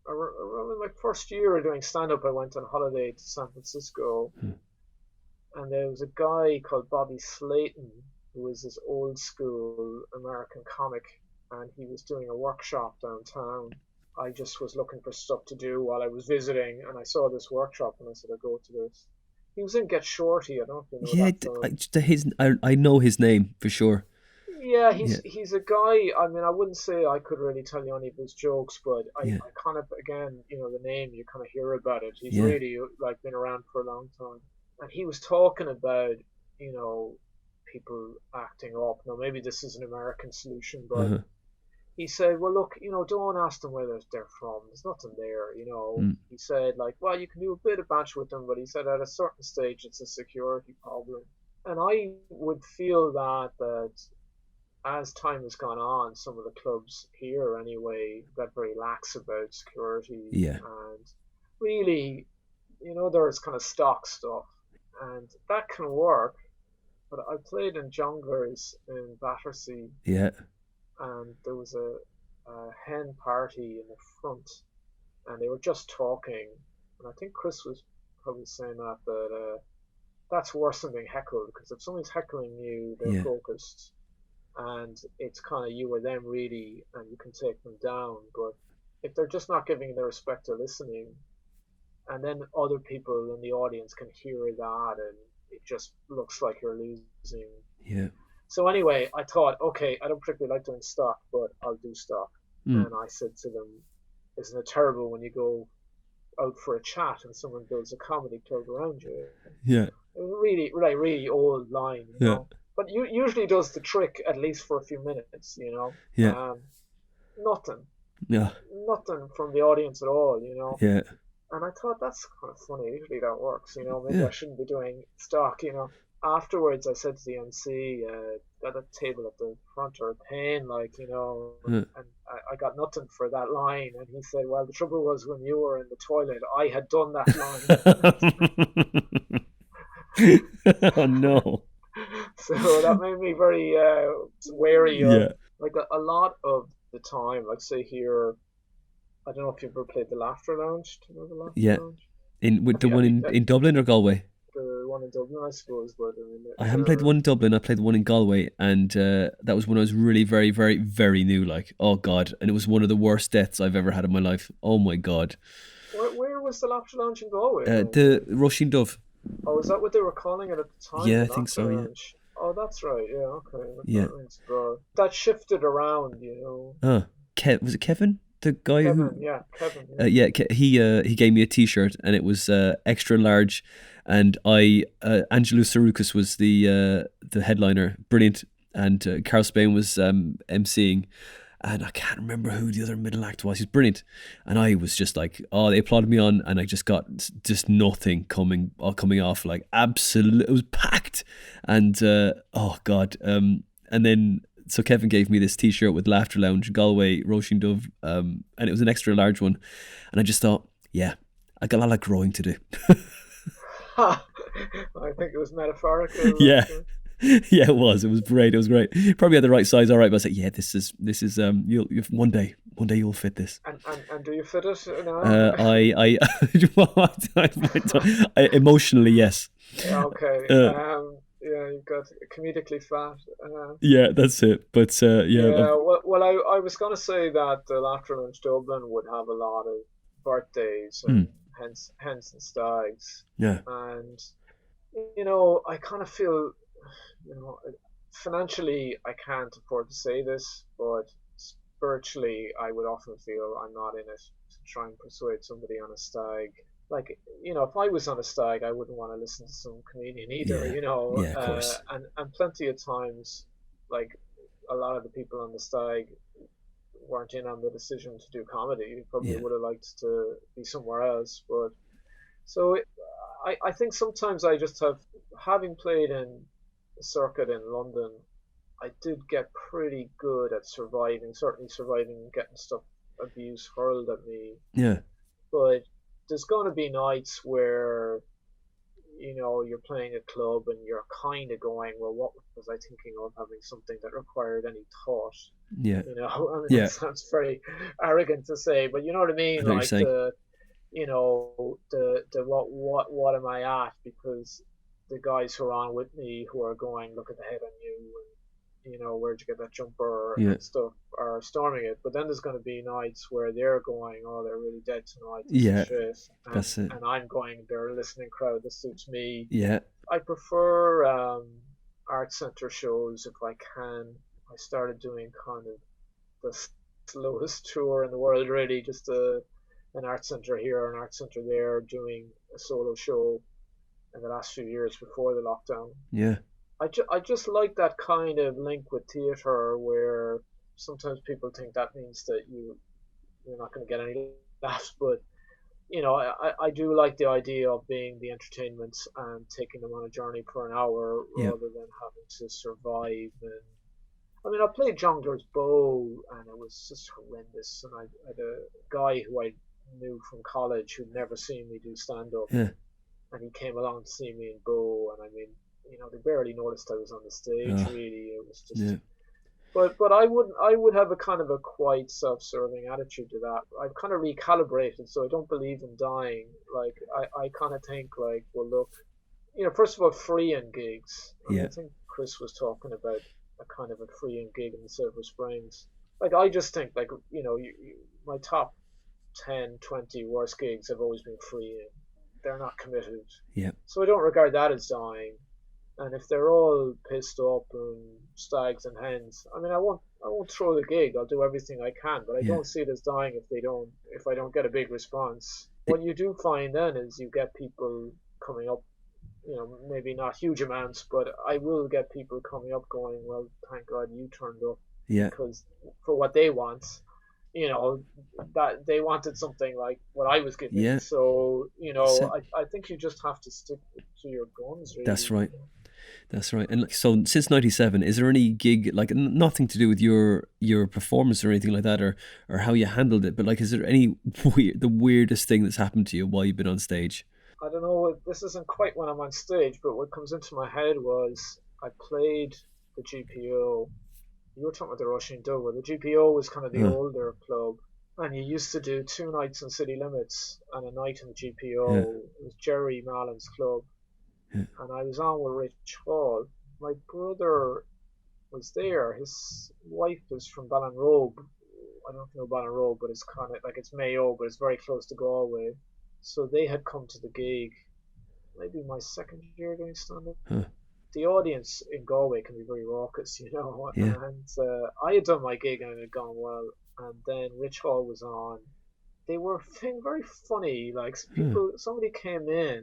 around in my first year of doing stand up, I went on holiday to San Francisco, and there was a guy called Bobby Slayton who was this old school American comic, and he was doing a workshop downtown. I just was looking for stuff to do while I was visiting, and I saw this workshop, and I said, I'll go to this. He was in Get Shorty. I don't know if you know that. I know his name for sure. Yeah, he's a guy. I mean, I wouldn't say I could really tell you any of his jokes, but I kind of, again, the name, you kind of hear about it. He's really like been around for a long time, and he was talking about people acting up. Now maybe this is an American solution, but. He said, well, look, don't ask them where they're from. There's nothing there, He said, like, well, you can do a bit of banter with them, but he said at a certain stage it's a security problem. And I would feel that as time has gone on, some of the clubs here anyway got very lax about security. Yeah. And really, there's kind of stock stuff. And that can work. But I played in Jongleurs in Battersea. Yeah. And there was a hen party in the front, and they were just talking, and I think Chris was probably saying that that's worse than being heckled, because if someone's heckling you, they're focused, and it's kind of you or them really, and you can take them down. But if they're just not giving the respect to listening, and then other people in the audience can hear that, and it just looks like you're losing. Yeah. So anyway, I thought, okay, I don't particularly like doing stock, but I'll do stock. And I said to them, isn't it terrible when you go out for a chat and someone builds a comedy club around you? Yeah. It was a really, really, really old line, you know? But usually does the trick, at least for a few minutes, Yeah. Nothing. Yeah. Nothing from the audience at all, Yeah. And I thought, that's kind of funny. Usually that works, Maybe I shouldn't be doing stock, Afterwards, I said to the MC, got a table at the front or a pane, and I got nothing for that line. And he said, well, the trouble was when you were in the toilet, I had done that line. Oh, no. So that made me very wary of, a lot of the time, like say here, I don't know if you've ever played the Laughter Lounge. Do you know the Laughter Lounge? With the one in Dublin or Galway? The one in Dublin, I suppose, but I haven't played the one in Dublin. I played the one in Galway, and that was when I was really very, very, very new. Like, oh god, and it was one of the worst deaths I've ever had in my life. Oh my god. Where was the Laughter Lounge in Galway? The Roisin Dove. Oh, is that what they were calling it at the time? Yeah, I think so. Yeah. Oh, that's right. Yeah, okay. Yeah. That shifted around, was it Kevin? The guy Kevin. He gave me a T-shirt, and it was extra large, and Angelou Saroukas was the headliner, brilliant, and Carl Spain was emceeing, and I can't remember who the other middle act was. He's brilliant, and I was just like, oh, they applauded me on, and I just got just nothing coming off, like absolute. It was packed, and oh god, and then. So Kevin gave me this T-shirt with Laughter Lounge, Galway, Roisin Dove, and it was an extra large one. And I just thought, yeah, I got a lot of growing to do. I think it was metaphorical. Yeah, it was. It was great. It was great. Probably had the right size. All right, but I was like, yeah, this is. You'll one day you'll fit this. And do you fit it now? I emotionally, yes. Okay. Yeah, you've got comedically fat. Yeah, that's it. But well, I was going to say that the Laughter Lounge Dublin would have a lot of birthdays and hens and stags. Yeah. And I kind of feel, you know, financially I can't afford to say this, but spiritually I would often feel I'm not in it to try and persuade somebody on a stag. Like, if I was on a stag, I wouldn't want to listen to some comedian either, Yeah, yeah, of course. and plenty of times, like a lot of the people on the stag weren't in on the decision to do comedy. They probably Yeah, would have liked to be somewhere else, but so I think sometimes I just have, having played in a circuit in London, I did get pretty good at surviving, certainly surviving getting stuff abuse hurled at me. yeah, But there's going to be nights where, you're playing a club and you're kind of going, well, what was I thinking of having something that required any thought? yeah, I mean, that yeah. sounds very arrogant to say, but you know what I I mean? know what you're Like saying. the what am I at? Because the guys who are on with me who are going, look at the head on you, and where'd you get that jumper Yeah, and stuff, are storming it. But then there's going to be nights where they're going, oh, they're really dead tonight. This is yeah. shit, and That's it. and I'm going, they're a listening crowd. This suits me. Yeah, I prefer art center shows if I can. I started doing kind of the slowest tour in the world, really, just an art center here, an art center there, doing a solo show in the last few years before the lockdown. yeah, I just like that kind of link with theatre where sometimes people think that means that you're not going to get any laughs, but I do like the idea of being the entertainment and taking them on a journey for an hour yeah, rather than having to survive. And I mean, I played Jongleurs Bow and it was just horrendous. And I had a guy who I knew from college who'd never seen me do stand up, yeah. and he came along to see me in Bow, and I mean, they barely noticed I was on the stage. Oh, Really, it was just. yeah, But I would have a kind of a quite self-serving attitude to that. I've kind of recalibrated, so I don't believe in dying. Like I kind of think like, well, look, first of all, freeing gigs. I mean, yeah, I think Chris was talking about a kind of a freeing gig in the Silver Springs. Like I just think like my top 10, 20 worst gigs have always been freeing. They're not committed, yeah, so I don't regard that as dying. And if they're all pissed up and stags and hens, I mean, I won't throw the gig. I'll do everything I can, but I yeah. don't see it as dying if I don't get a big response. It, What you do find then is you get people coming up, maybe not huge amounts, but I will get people coming up going, well, thank God you turned up, yeah, because for what they want, you know, that they wanted something like what I was giving. yeah. So, So, I think you just have to stick to your guns, that's really. right. That's right. And like, so since '97, is there any gig like nothing to do with your performance or anything like that, or how you handled it? But like, is there any the weirdest thing that's happened to you while you've been on stage? I don't know. This isn't quite when I'm on stage, but what comes into my head was I played the GPO. You were talking about the Russian Dove. Well, the GPO was kind of the Uh, older club, and you used to do 2 nights in City Limits and a night in the yeah, GPO. It was Jerry Mallon's club, yeah, and I was on with Rich Hall. My brother was there. His wife is from Ballinrobe. I don't know Ballinrobe, but it's kind of like it's Mayo, but it's very close to Galway. So they had come to the gig, maybe my second year doing stand up. huh, The audience in Galway can be very raucous, yeah, and I had done my gig and it had gone well. And then Rich Hall was on. They were being very funny. Like huh, somebody came in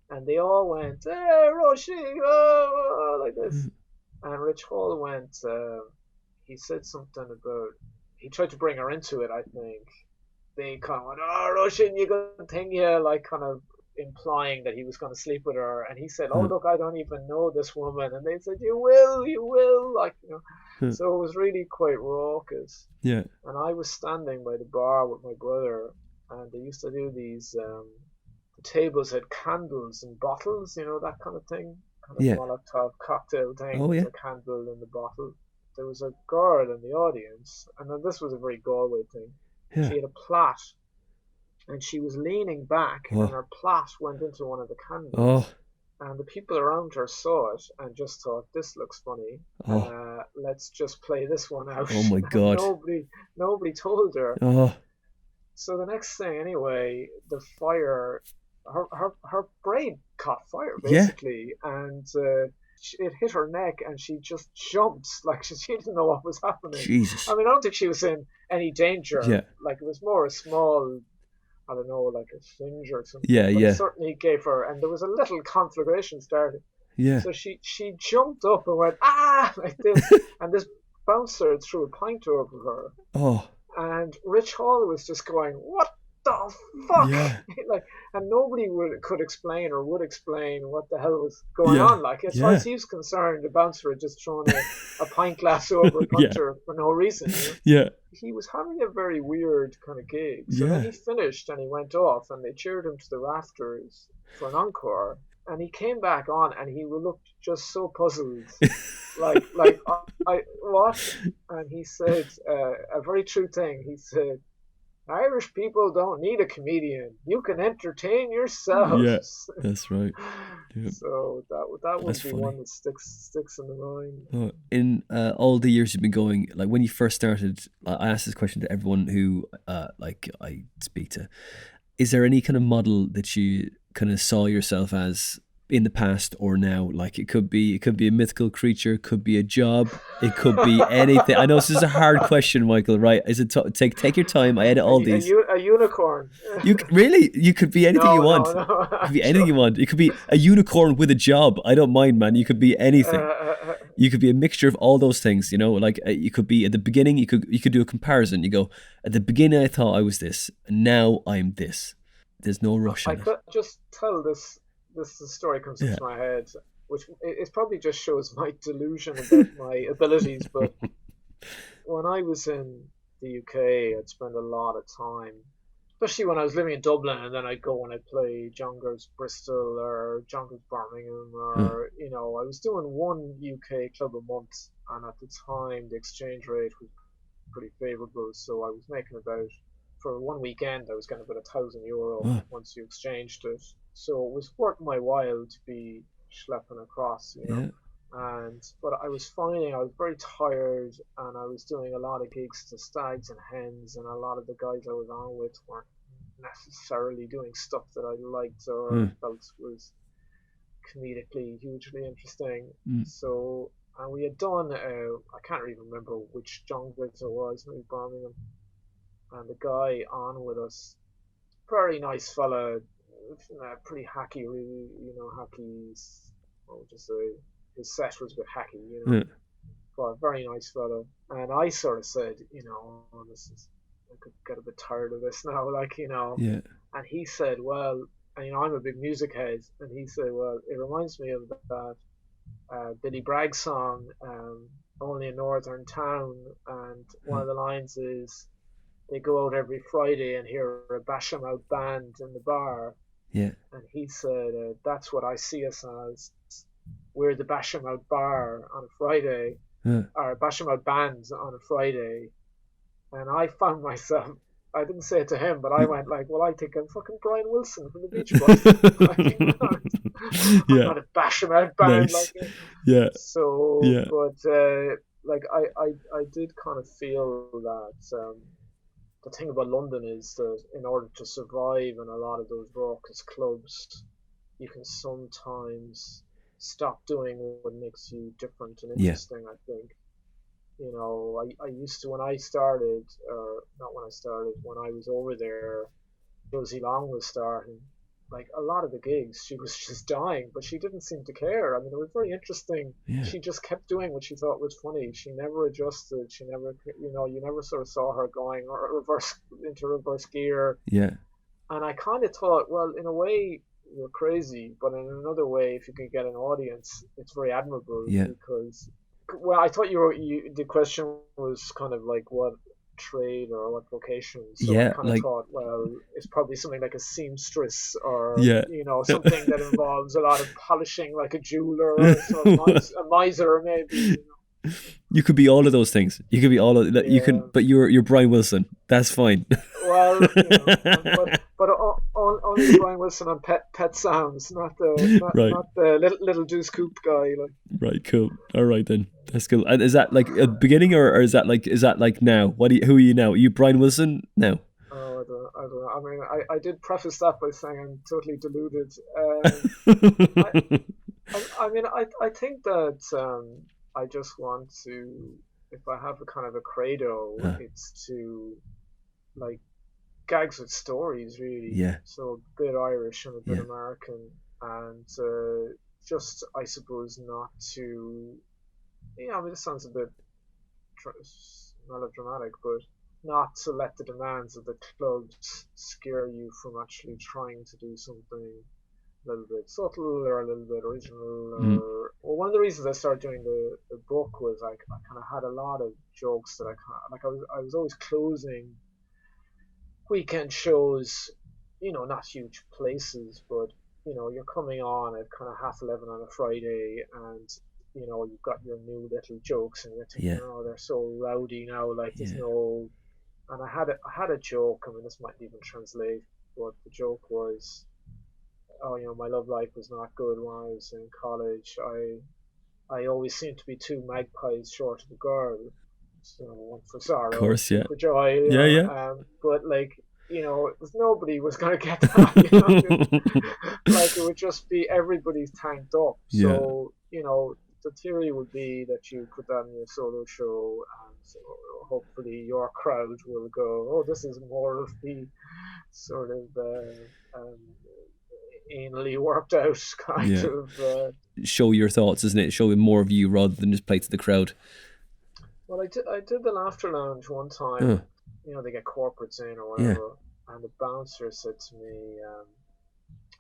and they all went, "Hey, Roshi!" Like this. huh, And Rich Hall went. He said something about. He tried to bring her into it. I think they kind of went, "Oh, Russian, you good thing, yeah," like kind of implying that he was going to sleep with her. And he said, "Oh, huh, look, I don't even know this woman." And they said, you will," like huh, So it was really quite raucous. yeah, And I was standing by the bar with my brother, and they used to do these. The tables had candles and bottles, that kind of thing, kind of yeah. Molotov cocktail thing Oh with yeah, a candle in the bottle. There was a girl in the audience, and then this was a very Galway thing. yeah. She had a plait, and she was leaning back, and Oh, her plait went into one of the oh, candles. And the people around her saw it and just thought, "This looks funny. oh, Let's just play this one out." oh my And God. nobody told her. Oh, So the next thing, anyway, the fire, her braid caught fire Yeah. basically, and it hit her neck, and she just jumped like she didn't know what was happening. Jesus. I mean, I don't think she was in any danger. Yeah. Like, it was more a small, I don't know, like a singe or something. Yeah, but yeah. it certainly gave her, and there was a little conflagration started. Yeah. So she jumped up and went, ah, like this, and this bouncer threw a pint over her. Oh. And Rich Hall was just going, what the fuck? Yeah. Like, and nobody could explain or would explain what the hell was going on. Like, as far as he was concerned, the bouncer had just thrown a pint glass over a puncher for no reason. Yeah. He was having a very weird kind of gig. So then he finished and he went off, and they cheered him to the rafters for an encore. And he came back on, and he looked just so puzzled, like I what? And he said a very true thing. He said, "Irish people don't need a comedian. You can entertain yourselves." Yeah, that's right. Yeah. So that would be funny. one that sticks in the mind. In all the years you've been going, like when you first started, I asked this question to everyone who like I speak to. Is there any kind of model that you kind of saw yourself as in the past or now? Like it could be a mythical creature, it could be a job, it could be anything. I know this is a hard question, Michael, right? Is it take your time? I edit all these. A unicorn. You could be anything you want. No. It could be anything you want. It could be a unicorn with a job. I don't mind, man. You could be anything. You could be a mixture of all those things, you know, like you could be at the beginning, you could do a comparison. You go, at the beginning I thought I was this, and now I'm this. There's no rush I in it. could just tell this story comes into my head, which it probably just shows my delusion about my abilities. But when I was in the UK, I'd spend a lot of time, especially when I was living in Dublin, and then I'd go and I'd play Youngers Bristol or Youngers Birmingham, or you know, I was doing one UK club a month, and at the time the exchange rate was pretty favourable, so I was making about, for one weekend I was getting about €1,000 once you exchanged it. So it was worth my while to be schlepping across, you know. But I was finding I was very tired, and I was doing a lot of gigs to stags and hens, and a lot of the guys I was on with weren't necessarily doing stuff that I liked or felt was comedically hugely interesting. So, and we had done, I can't even remember which Jonglers it was, maybe Birmingham, and the guy on with us, very nice fella, pretty hacky, really, you know, hacky, what would you say, his set was a bit hacky, you know, but a very nice fella. And I sort of said, you know, I could get a bit tired of this now, like, you know. And he said, well, and, you know, I'm a big music head, and he said, well, it reminds me of that Billy Bragg song, Only a Northern Town, and one of the lines is, they go out every Friday and hear a Basham Out band in the bar. And he said, that's what I see us as. We're the Basham Out bar on a Friday, or Basham Out bands on a Friday. And I found myself, I didn't say it to him, but I went like, well, I think I'm fucking Brian Wilson from the Beach Boys. I'm not a Basham Out band. Nice. Like, so, but like I did kind of feel that the thing about London is that in order to survive in a lot of those raucous clubs, you can sometimes stop doing what makes you different and interesting, I think. You know, I used to, when I started, when I was over there, Josie Long was starting. Like, a lot of the gigs, she was just dying, but she didn't seem to care. I mean, it was very interesting. She just kept doing what she thought was funny. She never adjusted. She never, you know, you never sort of saw her going into reverse gear. And I kind of thought, well, in a way, you're crazy, but in another way, if you can get an audience, it's very admirable. Because, well, I thought the question was kind of like what trade or what vocation. So I kind of thought, well, it's probably something like a seamstress, or you know, something that involves a lot of polishing, like a jeweler, or a miser, maybe. You know. You could be all of those things. You could be all of that. You can, but you're Brian Wilson. That's fine. Well, you know, but only Brian Wilson on Pet Sounds, not the little Deuce Coupe guy. Like. Right, cool. All right then, that's cool. And is that like a beginning, or is that like now? Who are you now? Are you Brian Wilson now? Oh, I don't know. I mean, I did preface that by saying I'm totally deluded. I, I mean, I think that I just want to, if I have a kind of a credo, it's to like gags with stories, really. Yeah. So a bit Irish and a bit American, and just I suppose not to. I mean, this sounds a bit melodramatic, but not to let the demands of the clubs scare you from actually trying to do something a little bit subtle or a little bit original. Or one of the reasons I started doing the book was I kind of had a lot of jokes that I was always closing weekend shows, not huge places, but you're coming on at kind of 11:30 on a Friday, and you've got your new little jokes, and you're thinking, oh, they're so rowdy now, like there's no. And I had a joke. I mean, this might even translate, but the joke was, oh, my love life was not good when I was in college. I always seemed to be two magpies short of a girl. So one for sorrow, of course, two for joy. But like, nobody was going to get that. Like it would just be everybody's tanked up. So the theory would be that you put that in your solo show, and so hopefully your crowd will go, oh, this is more of the sort of anally worked out kind of. Show your thoughts, isn't it? Show more of you rather than just play to the crowd. Well, I did the Laughter Lounge one time. They get corporates in or whatever, and the bouncer said to me,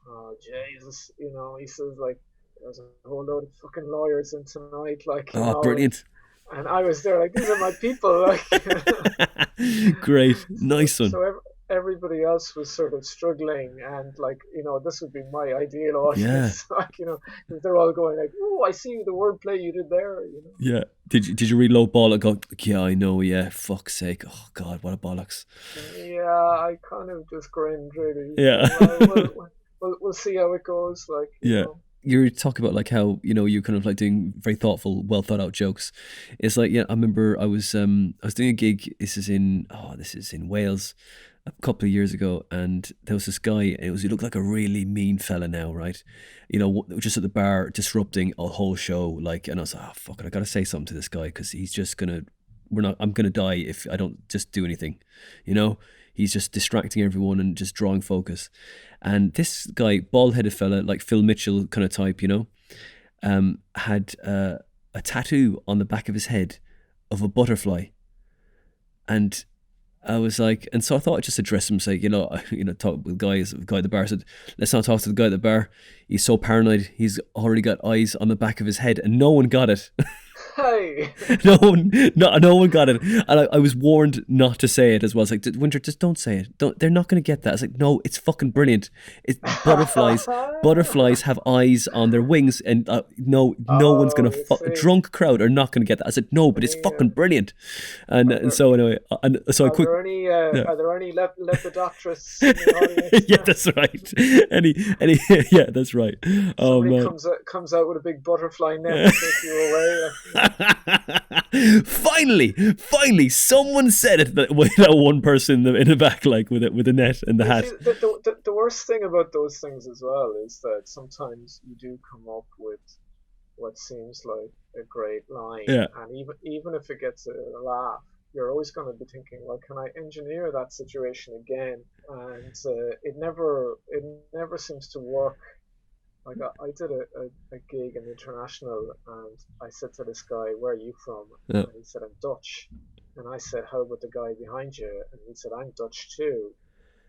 "Oh Jesus," he says like, "There's a whole load of fucking lawyers in tonight, like." Brilliant! And I was there like, "These are my people," like. Great, nice one. So everybody else was sort of struggling, and like this would be my ideal audience. Like because they're all going like, "Oh, I see the wordplay you did there." Yeah. Did you read low ball and go? Yeah, I know. Yeah, fuck's sake. Oh God, what a bollocks. Yeah, I kind of just grinned really. Yeah. We'll see how it goes. Like you know. You're talking about like how you kind of like doing very thoughtful, well thought out jokes. It's like I remember I was doing a gig. This is in Wales, a couple of years ago, and there was this guy. He looked like a really mean fella now, right? Just at the bar disrupting a whole show. Like, and I was like, oh fuck it, I gotta say something to this guy because he's just gonna. I'm gonna die if I don't just do anything. He's just distracting everyone and just drawing focus. And this guy, bald-headed fella, like Phil Mitchell kind of type, had a tattoo on the back of his head of a butterfly. And I was like, and so I thought I'd just address him, say, talk with the guy at the bar. I said, let's not talk to the guy at the bar. He's so paranoid. He's already got eyes on the back of his head, and no one got it. Hey. No one got it, and I was warned not to say it as well. It's like, Winter, just don't say it. They're not going to get that. It's like, no, it's fucking brilliant. It's butterflies have eyes on their wings, and no one's going to drunk crowd are not going to get that. I said, no, but it's fucking brilliant. And so anyway, are there any lepidopterists in the audience? Yeah, that's right. Any yeah, that's right. Somebody comes out with a big butterfly net to take you away. Finally, someone said it. That one person in the back, like with a net and the hat. See, the worst thing about those things as well is that sometimes you do come up with what seems like a great line, and even if it gets a laugh, you're always going to be thinking, well, can I engineer that situation again? And it never seems to work. Like I did a gig in International, and I said to this guy, "Where are you from?" And he said, "I'm Dutch." And I said, "How about the guy behind you?" And he said, "I'm Dutch too."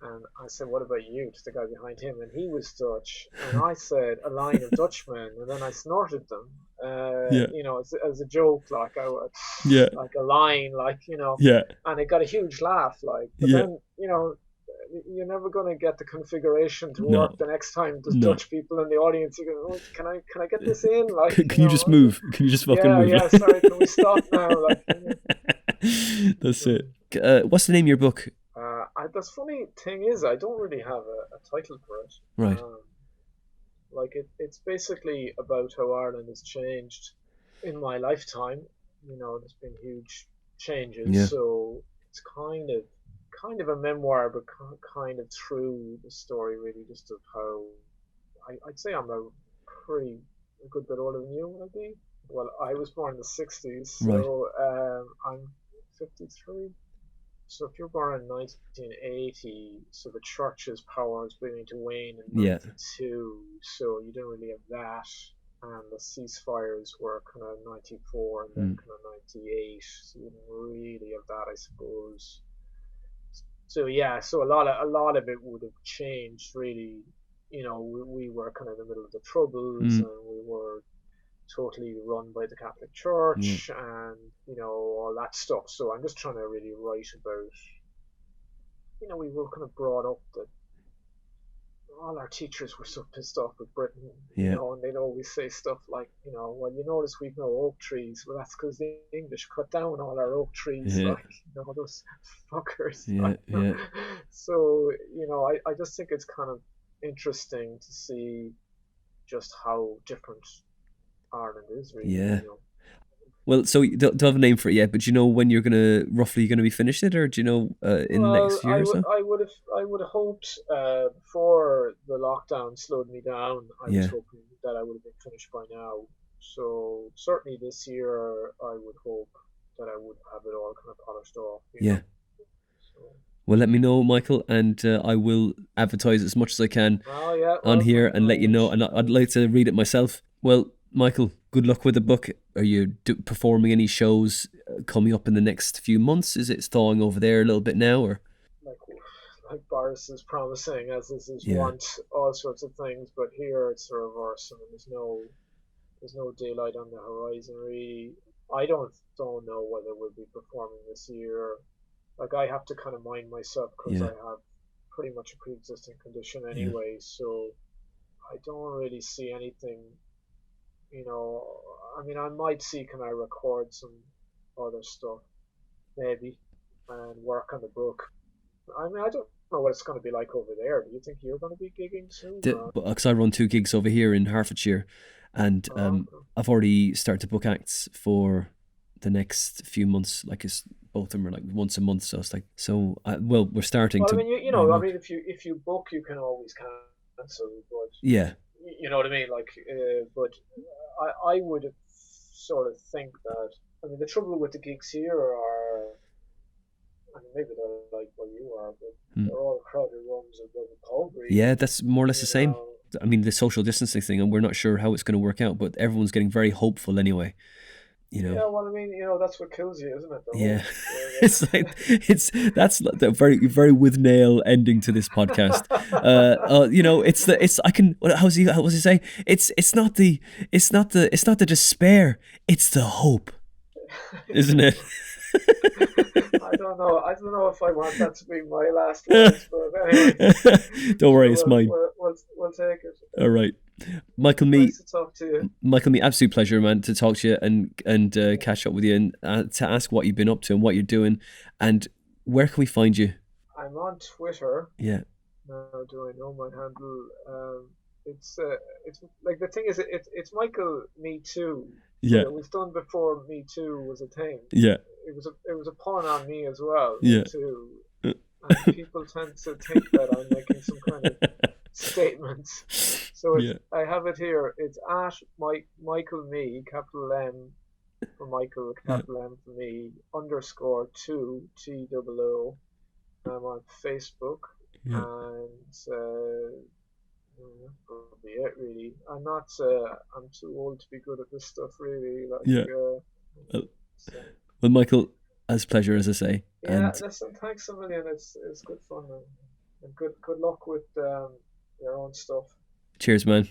And I said, "What about you?" to the guy behind him, and he was Dutch. And I said, "A line of Dutchmen," and then I snorted them, as a joke, like like a line, like and it got a huge laugh, like. But then you're never going to get the configuration to work the next time there's Dutch people in the audience. You go, oh, can I get this in? Like, can you just move? Can you just fucking move? Yeah, sorry, can we stop now? Like, That's it. What's the name of your book? The funny thing is, I don't really have a title for it. Right. Like it's basically about how Ireland has changed in my lifetime. There's been huge changes, so it's kind of kind of a memoir, but kind of through the story, really, just of how I'd say I'm a good bit older than you, would I be? Well, I was born in the 60s, Right. so I'm 53. So if you're born in 1980, so the church's power is beginning to wane in Yeah. 92, so you didn't really have that. And the ceasefires were kind of 94 and then kind of 98, so you didn't really have that, I suppose. So yeah, so a lot of it would have changed really. We were kind of in the middle of the Troubles, and we were totally run by the Catholic Church, and all that stuff. So I'm just trying to really write about. We were kind of brought up that all our teachers were so pissed off with Britain, and they'd always say stuff like, well, you notice we've no oak trees. Well, that's because the English cut down all our oak trees, like, those fuckers. Yeah. So, I just think it's kind of interesting to see just how different Ireland is, really. Yeah. Well, so you don't have a name for it yet, but do you know when you're roughly gonna be finished it, or do you know in the next year or so? I would have hoped before the lockdown slowed me down. I was hoping that I would have been finished by now. So certainly this year, I would hope that I would have it all kind of polished off. Yeah. Well, let me know, Michael, and I will advertise as much as I can on here and let you know. And I'd like to read it myself. Well, Michael, good luck with the book. Are you performing any shows coming up in the next few months? Is it thawing over there a little bit now, or? Like Boris is promising, as is his want, all sorts of things, but here it's the reverse. I mean, there's no daylight on the horizon, really. I don't know whether we'll be performing this year. Like, I have to kind of mind myself because I have pretty much a pre-existing condition anyway, so I don't really see anything. I mean, I might see, can I record some other stuff, maybe, and work on the book. I mean, I don't know what it's going to be like over there. Do you think you're going to be gigging soon? Because I run 2 gigs over here in Hertfordshire, and I've already started to book acts for the next few months. Like, both of them are like once a month, so it's like, we're starting to. I mean, if you book, you can always cancel, but you know what I mean. Like, but I would sort of think that. I mean, the trouble with the gigs here are, I mean, maybe they're like where you are, but they're all crowded rooms above the pub. Really. Yeah, that's more or less the same. I mean, the social distancing thing, and we're not sure how it's going to work out, but everyone's getting very hopeful anyway. Yeah, well, I mean, that's what kills you, isn't it? Yeah. That's a very, very with nail ending to this podcast. How was he saying? It's not the despair, it's the hope, isn't it? I don't know if I want that to be my last words, but anyway. Don't worry, it's mine. We'll take it. All right. Michael Mee, nice to talk to you. Michael Mee, absolute pleasure, man, to talk to you and catch up with you and to ask what you've been up to and what you're doing, and where can we find you? I'm on Twitter. Yeah. Now, do I know my handle? It's like, the thing is, it's Michael Me Too. Yeah. It was done before Me Too was a thing. Yeah. It was a pun on me as well. Yeah. Me Too. And people tend to think that I'm making some kind of statements. So I have it here. It's at Michael Me, capital M for Michael, capital M for me, _2 TOO. I'm on Facebook, and probably it, really. I'm not. I'm too old to be good at this stuff, really. Well, Michael, as pleasure, as I say. Yeah, listen, thanks a million. It's good fun, and good luck with your own stuff. Cheers, man.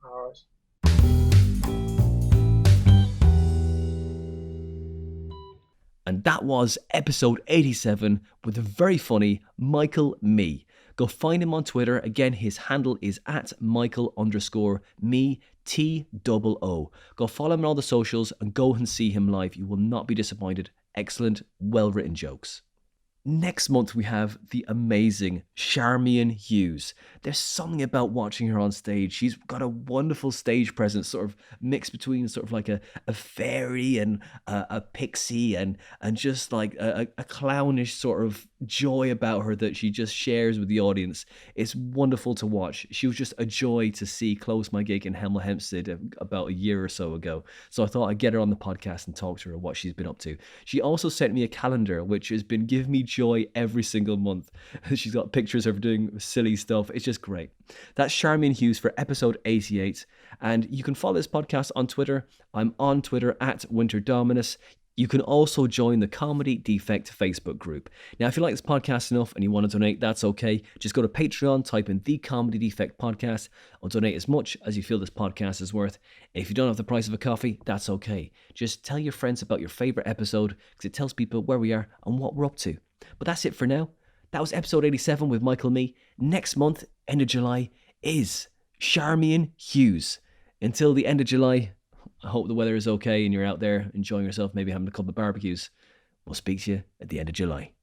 All right. And that was episode 87 with the very funny Michael Mee. Go find him on Twitter. Again, his handle is at Michael_Me TOO. Go follow him on all the socials and go and see him live. You will not be disappointed. Excellent, well-written jokes. Next month, we have the amazing Charmian Hughes. There's something about watching her on stage. She's got a wonderful stage presence, sort of mixed between sort of like a fairy and a pixie and just like a clownish sort of joy about her that she just shares with the audience. It's wonderful to watch. She was just a joy to see close my gig in Hemel Hempstead about a year or so ago. So I thought I'd get her on the podcast and talk to her what she's been up to. She also sent me a calendar, which has been giving me joy every single month. She's got pictures of her doing silly stuff. It's just great. That's Charmian Hughes for episode 88. And you can follow this podcast on Twitter. I'm on Twitter at Winter Dominus. You can also join the Comedy Defect Facebook group. Now, if you like this podcast enough and you want to donate, that's okay. Just go to Patreon, type in the Comedy Defect Podcast, or donate as much as you feel this podcast is worth. If you don't have the price of a coffee, that's okay. Just tell your friends about your favourite episode because it tells people where we are and what we're up to. But that's it for now. That was episode 87 with Michael Mee. Next month, end of July, is Charmian Hughes. Until the end of July, I hope the weather is okay and you're out there enjoying yourself, maybe having a couple of barbecues. We'll speak to you at the end of July.